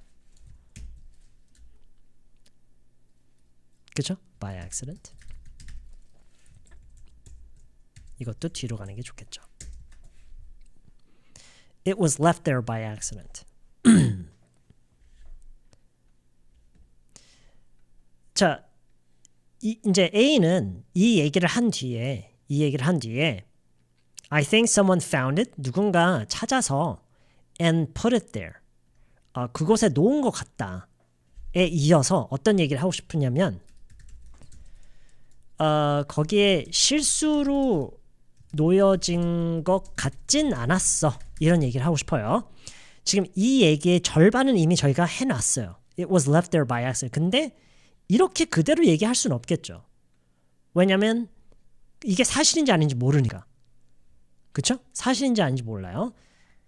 그렇죠? By accident. 이것도 뒤로 가는 게 좋겠죠. It was left there by accident. 자, 이제 A는 이 얘기를 한 뒤에 I think someone found it. 누군가 찾아서 and put it there. 그곳에 놓은 것 같다에 이어서 어떤 얘기를 하고 싶으냐면 거기에 실수로 놓여진 것 같진 않았어. 이런 얘기를 하고 싶어요. 지금 이 얘기의 절반은 이미 저희가 해놨어요. It was left there by accident. 근데 이렇게 그대로 얘기할 수는 없겠죠. 왜냐면 이게 사실인지 아닌지 모르니까. 그쵸? 사실인지 아닌지 몰라요.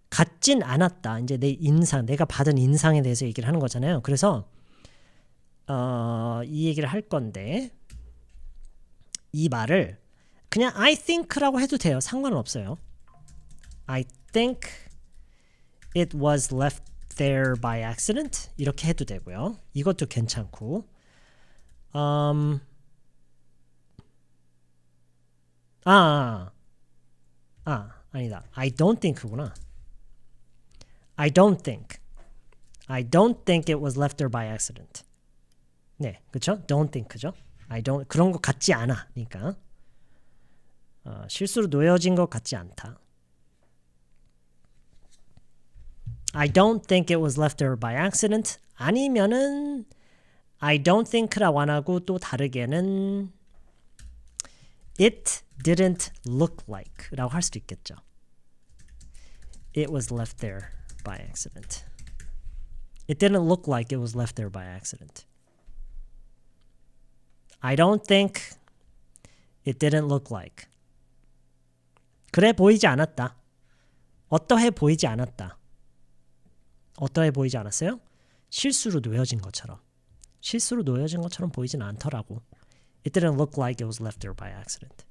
같진 않았다. 이제 내가 받은 인상에 대해서 얘기를 하는 거잖아요. 그래서 이 얘기를 할 건데 이 말을 그냥 I think라고 해도 돼요. 상관은 없어요. I think it was left there by accident 이렇게 해도 되고요. 이것도 괜찮고 아니다. I don't think구나. I don't think it was left there by accident. 네, 그렇죠? Don't think죠. 그런 것 같지 않아. 그러니까 실수로 놓여진 것 같지 않다. I don't think it was left there by accident. 아니면은 I don't think라고 안 하고 또 다르게는 It didn't look like라고 할 수도 있겠죠. It was left there by accident. It didn't look like it was left there by accident. I don't think it didn't look like. 그래 보이지 않았다. 어떠해 보이지 않았다. 어떠해 보이지 않았어요? 실수로 놓여진 것처럼. 실수로 놓여진 것처럼 보이진 않더라고. It didn't look like it was left there by accident.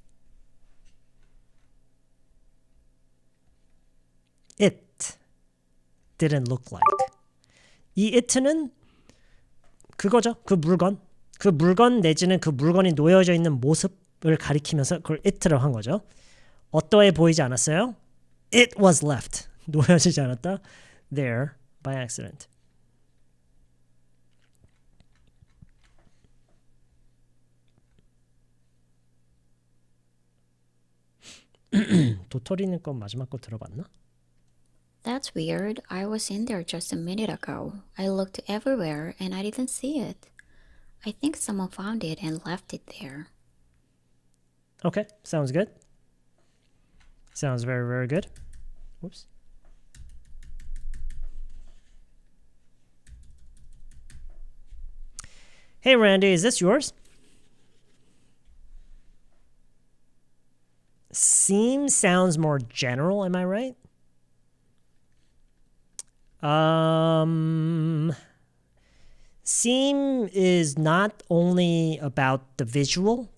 It didn't look like. 이 it는 그거죠. 그 물건 내지는 그 물건이 놓여져 있는 모습을 가리키면서 그걸 it로 한 거죠. 어떠해 보이지 않았어요? It was left. 놓여지지 않았다. There by accident. 도토리는 건 마지막 거 들어봤나? That's weird. I was in there just a minute ago. I looked everywhere and I didn't see it. I think someone found it and left it there. Okay, sounds good. Sounds very, very good. Whoops. Hey, Randy, is this yours? Seem sounds more general, am I right? Seem is not only about the visual,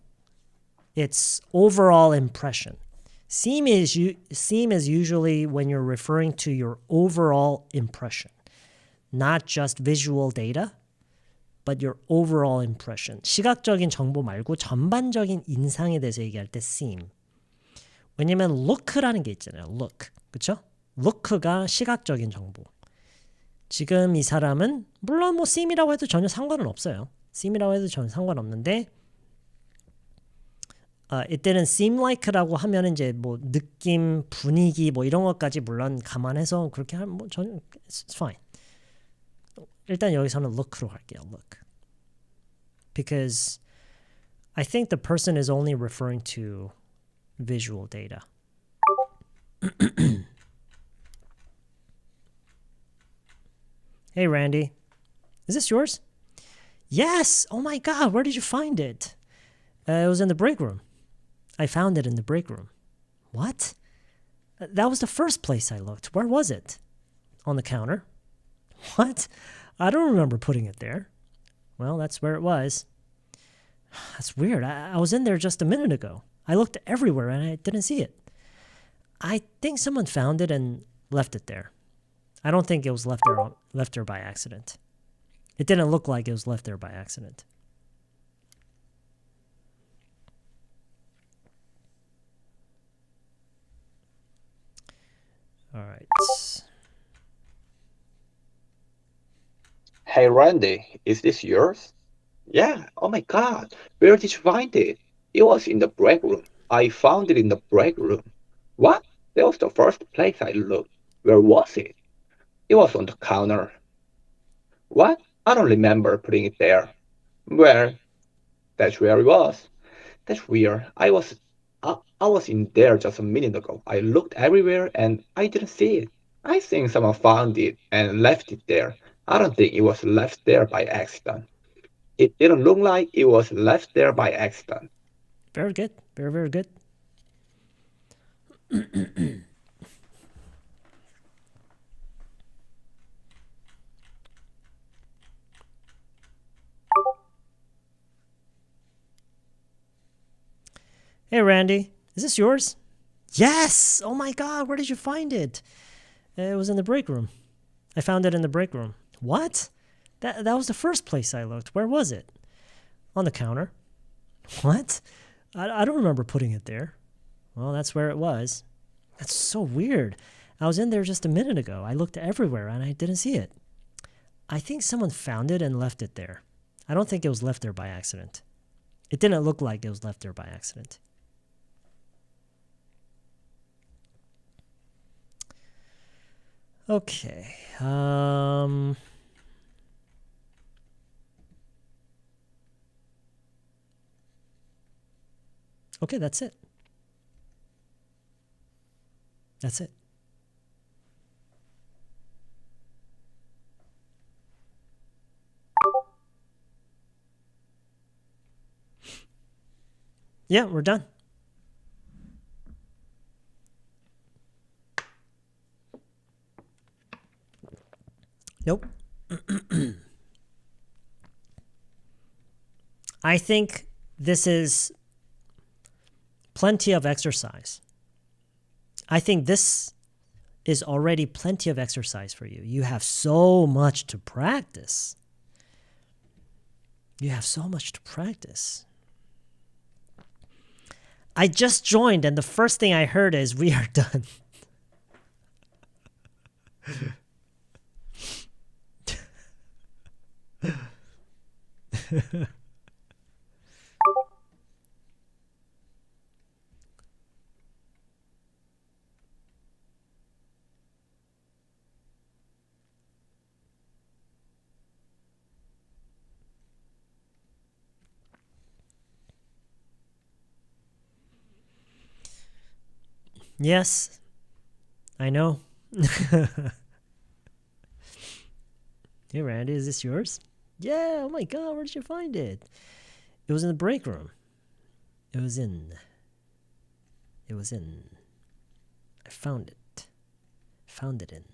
it's overall impression. Seem is usually when you're referring to your overall impression, not just visual data, but your overall impression. 시각적인 정보 말고 전반적인 인상에 대해서 얘기할 때 seem. 왜냐면 look라는 게 있잖아요. look. 그쵸? look가 시각적인 정보. 지금 이 사람은 물론 뭐 seem이라고 해도 전혀 상관은 없어요. seem이라고 해도 전혀 상관없는데 it didn't seem like라고 하면 이제 뭐 느낌, 분위기 뭐 이런 것까지 물론 감안해서 그렇게 하면 뭐 전혀 it's fine. 일단 여기서는 look로 갈게요. look. Because I think the person is only referring to visual data. Hey, Randy. Is this yours? Yes! Oh my god, where did you find it? It was in the break room. I found it in the break room. What? That was the first place I looked. Where was it? On the counter. What? I don't remember putting it there. Well, that's where it was. That's weird. I was in there just a minute ago. I looked everywhere and I didn't see it. I think someone found it and left it there. I don't think it was left there by accident. It didn't look like it was left there by accident. All right. Hey Randy, is this yours? Yeah, oh my god, where did you find it? It was in the break room. I found it in the break room. What? That was the first place I looked. Where was it? It was on the counter. What? I don't remember putting it there. Where? That's where it was. That's weird. I was in there just a minute ago. I looked everywhere and I didn't see it. I think someone found it and left it there. I don't think it was left there by accident. It didn't look like it was left there by accident. Very good. Very, very good. Hey, Randy. Is this yours? Yes! Oh my god, where did you find it? It was in the break room. I found it in the break room. What? That was the first place I looked. Where was it? On the counter. What? I don't remember putting it there. Well, that's where it was. That's so weird. I was in there just a minute ago. I looked everywhere and I didn't see it. I think someone found it and left it there. I don't think it was left there by accident. It didn't look like it was left there by accident. Okay. Okay, that's it. That's it. Yeah, we're done. Nope. I think this is plenty of exercise. I think this is already plenty of exercise for you. You have so much to practice. You have so much to practice. I just joined and the first thing I heard is we are done. Yes, I know. Hey, Randy, is this yours? Yeah, oh my god, where did you find it? It was in the break room. It was in. I found it. Found it in.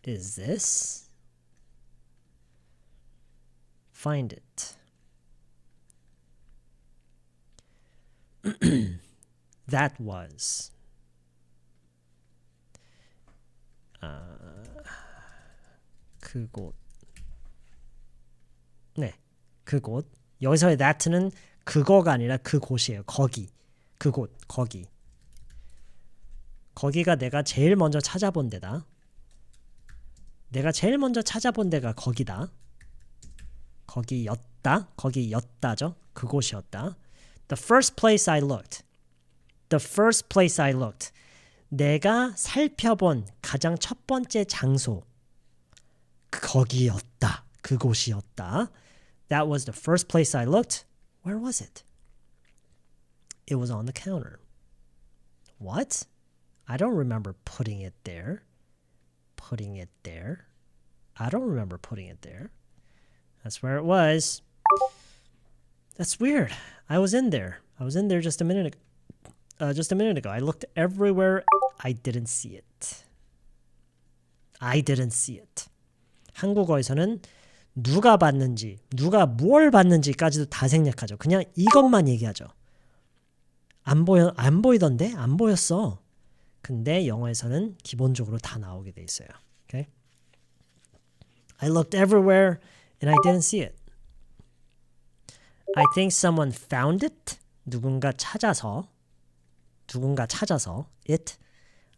Is this? Find it. That was. 그곳. 네, 그곳. 여기서의 that는 그거가 아니라 그곳이에요. 거기. 그곳, 거기. 거기가 내가 제일 먼저 찾아본 데다. 내가 제일 먼저 찾아본 데가 거기다. 거기였다. 거기였다죠. 그곳이었다. The first place I looked. The first place I looked. 내가 살펴본 가장 첫 번째 장소. 거기였다. 그곳이었다. That was the first place I looked. Where was it? It was on the counter. What? I don't remember putting it there. Putting it there. I don't remember putting it there. That's where it was. That's weird. I was in there. I was in there just a minute ago. I looked everywhere. I didn't see it. I didn't see it. 한국어에서는 누가 봤는지, 누가 뭘 봤는지까지도 다 생략하죠. 그냥 이것만 얘기하죠. 안 보이던데? 안 보였어. 근데 영어에서는 기본적으로 다 나오게 돼 있어요. Okay? I looked everywhere and I didn't see it. I think someone found it. 누군가 찾아서 it.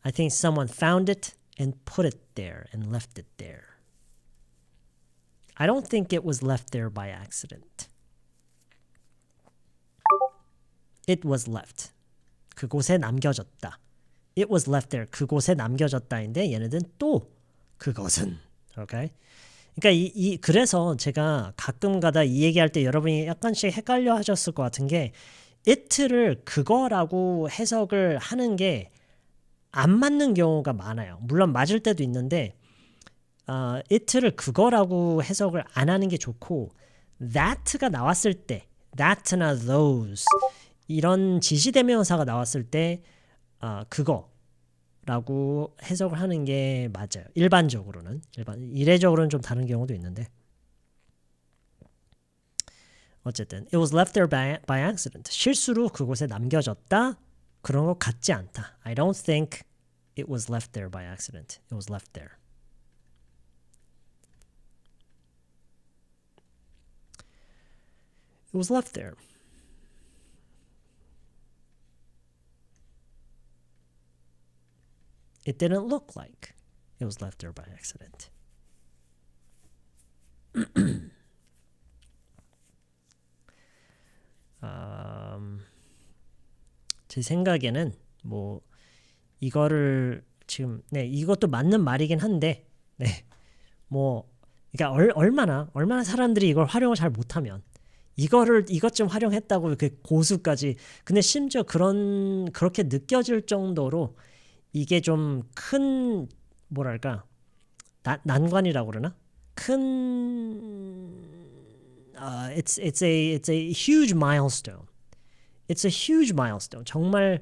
I think someone found it and put it there and left it there. I don't think it was left there by accident. It was left. 그곳에 남겨졌다. It was left there. 그곳에 남겨졌다인데 얘네들은 또 그것은. Okay? 그러니까 그래서 제가 가끔가다 이 얘기할 때 여러분이 약간씩 헷갈려 하셨을 것 같은 게 it를 그거라고 해석을 하는 게 안 맞는 경우가 많아요. 물론 맞을 때도 있는데 it를 그거라고 해석을 안 하는 게 좋고 that가 나왔을 때 that나 those 이런 지시대명사가 나왔을 때 그거라고 해석을 하는 게 맞아요. 일반적으로는. 이례적으로는 좀 다른 경우도 있는데 어쨌든 it was left there by accident. 실수로 그곳에 남겨졌다. 그런 것 같지 않다. I don't think it was left there by accident. It was left there. It was left there. It didn't look like it was left there by accident. 제 생각에는 뭐 이거를 지금 이것도 맞는 말이긴 한데 뭐 그러니까 얼마나 사람들이 이걸 활용을 잘 못하면 이것 좀 활용했다고 이렇게 고수까지 근데 심지어 그렇게 느껴질 정도로 이게 좀 큰 뭐랄까 난관이라고 그러나 it's a huge milestone. It's a huge milestone. 정말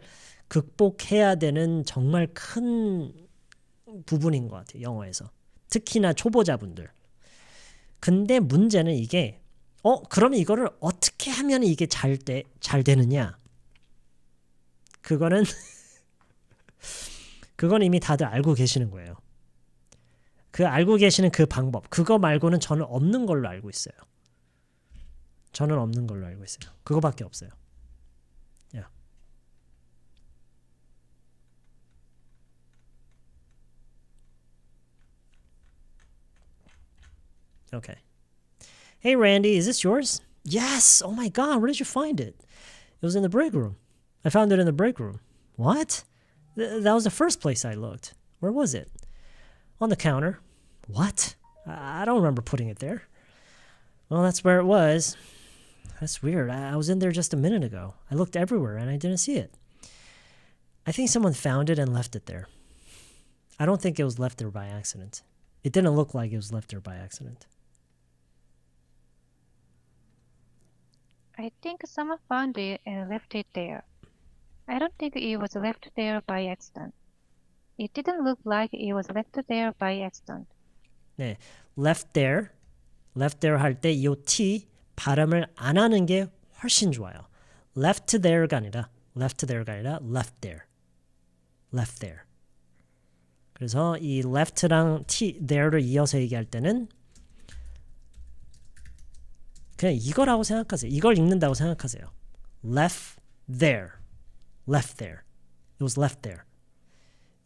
극복해야 되는 정말 큰 부분인 것 같아요. 영어에서. 특히나 초보자분들. 근데 문제는 이게 그러면 이거를 어떻게 하면 이게 잘 되느냐? 그거는 그건 이미 다들 알고 계시는 거예요. 그 알고 계시는 그 방법. 그거 말고는 저는 없는 걸로 알고 있어요. 저는 없는 걸로 알고 있어요. 그거밖에 없어요. Yeah. Okay. Hey Randy, is this yours? Yes. Oh my God, where did you find it? It was in the break room. I found it in the break room. What? That was the first place I looked. Where was it? On the counter. What? I don't remember putting it there. Well, that's where it was. That's weird. I was in there just a minute ago. I looked everywhere and I didn't see it. I think someone found it and left it there. I don't think it was left there by accident. It didn't look like it was left there by accident. I think someone found it and left it there. I don't think it was left there by accident. It didn't look like it was left there by accident. 네, left there 할 때 이 T 발음을 안 하는 게 훨씬 좋아요. left there가 아니라 left there. 그래서 이 left랑 T there를 이어서 얘기할 때는 그냥 이거라고 생각하세요. 이걸 읽는다고 생각하세요. left there. It was left there.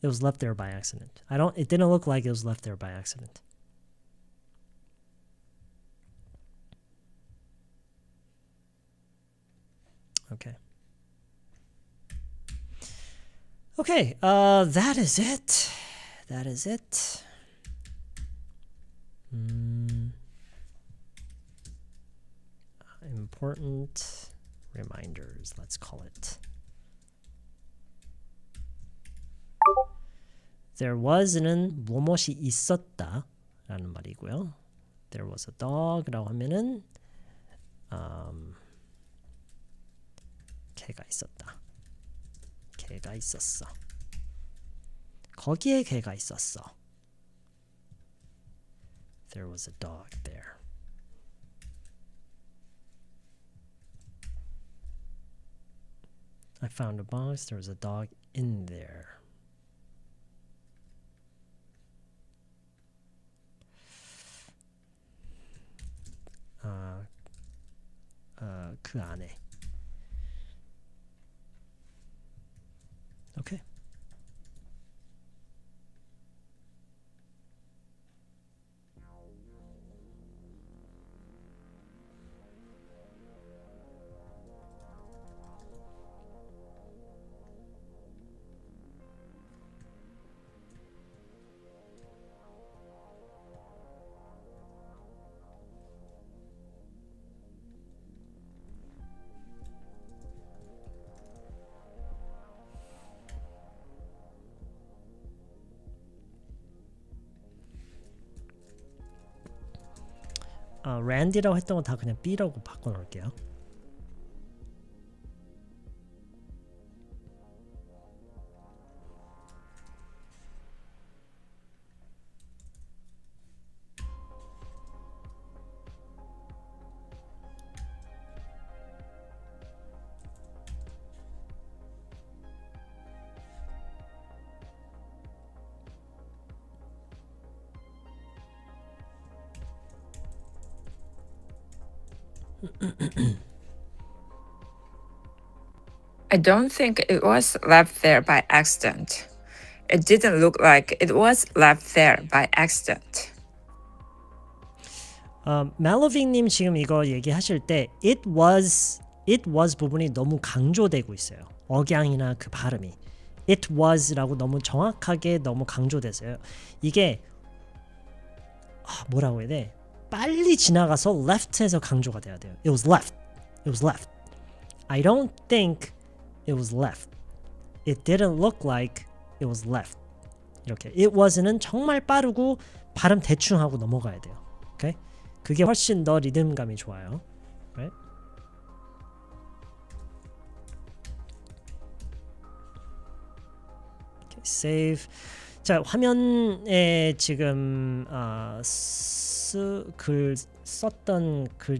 It was left there by accident. It didn't look like it was left there by accident. Okay. Okay, that is it. Important reminders, let's call it. There was는 무엇이 있었다 라는 말이고요. There was a dog 라고 하면은 개가 있었다. 개가 있었어. 거기에 개가 있었어. There was a dog there. I found a box. There was a dog in there. 그 안에. Okay. 랜디라고 했던 거 다 그냥 B라고 바꿔놓을게요. I don't think it was left there by accident. It didn't look like it was left there by accident. 멜로빙님 지금 이거 얘기하실 때 it was 부분이 너무 강조되고 있어요. 억양이나 그 발음이 it was라고 너무 정확하게 너무 강조돼서요. 이게 뭐라고 해야 돼? 빨리 지나가서 left에서 강조가 돼야 돼요. It was left. I don't think it was left. It didn't look like it was left. 이렇게 it was는 정말 빠르고 발음 대충 하고 넘어가야 돼요. 오케이? 그게 훨씬 더 리듬감이 좋아요. Right? Okay, save. 자, 화면에 지금 글 썼던 그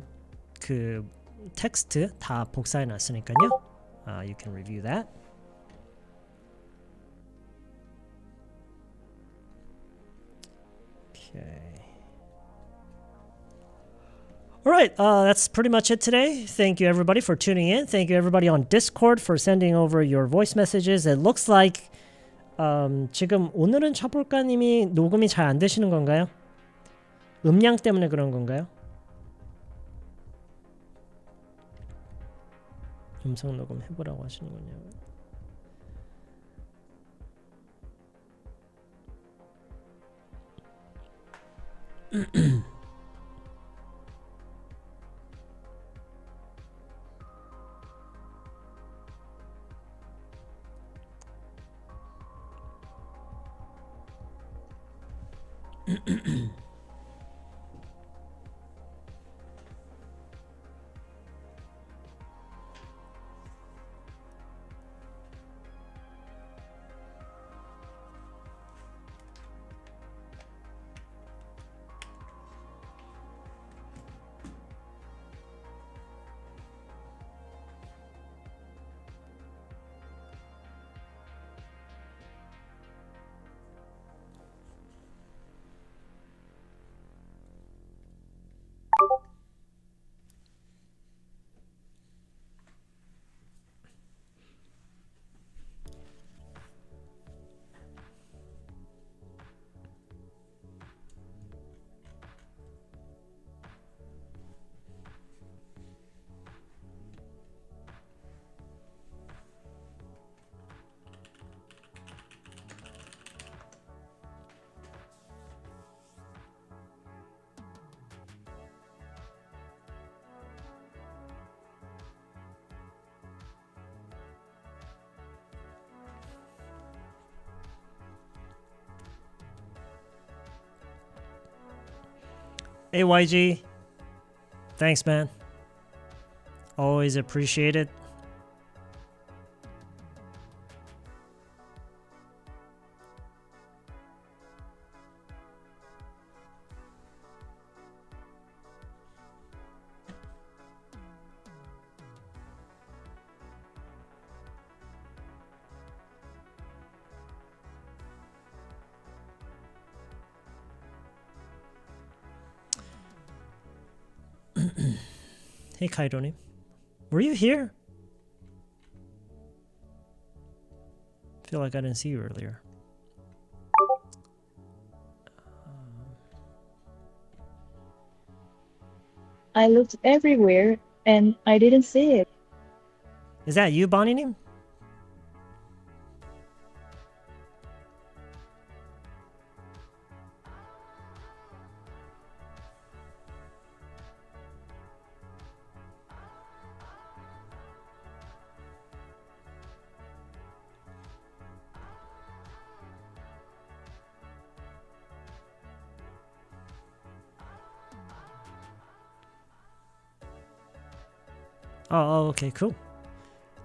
텍스트 다 복사해 놨으니까요. You can review that. Okay. All right, that's pretty much it today. Thank you everybody for tuning in. Thank you everybody on Discord for sending over your voice messages. It looks like 지금 오늘은 쳐볼까님이 녹음이 잘 안 되시는 건가요? 음량 때문에 그런 건가요? 음성 녹음 해보라고 하시는군요. Hey YG, thanks man. Always appreciate it. Hey Kaidonim, were you here? Feel like I didn't see you earlier. I looked everywhere and I didn't see it. Is that you, Bonnie? Oh, okay, cool.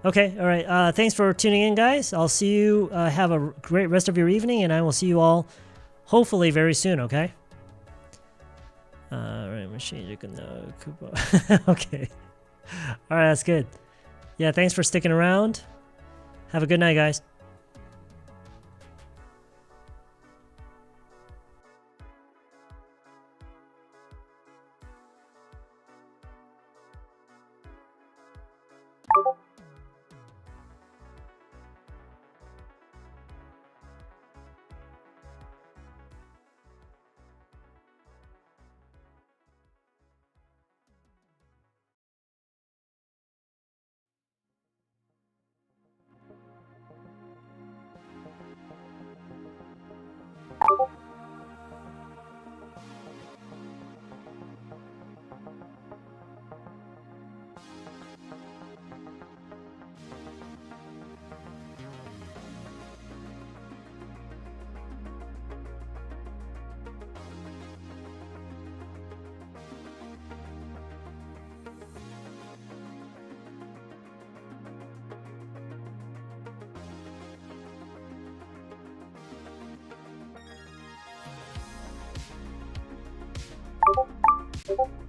Okay, all right. Thanks for tuning in, guys. I'll see you. Have a great rest of your evening, and I will see you all hopefully very soon, okay? All right, machine, you can okay. All right, that's good. Yeah, thanks for sticking around. Have a good night, guys. you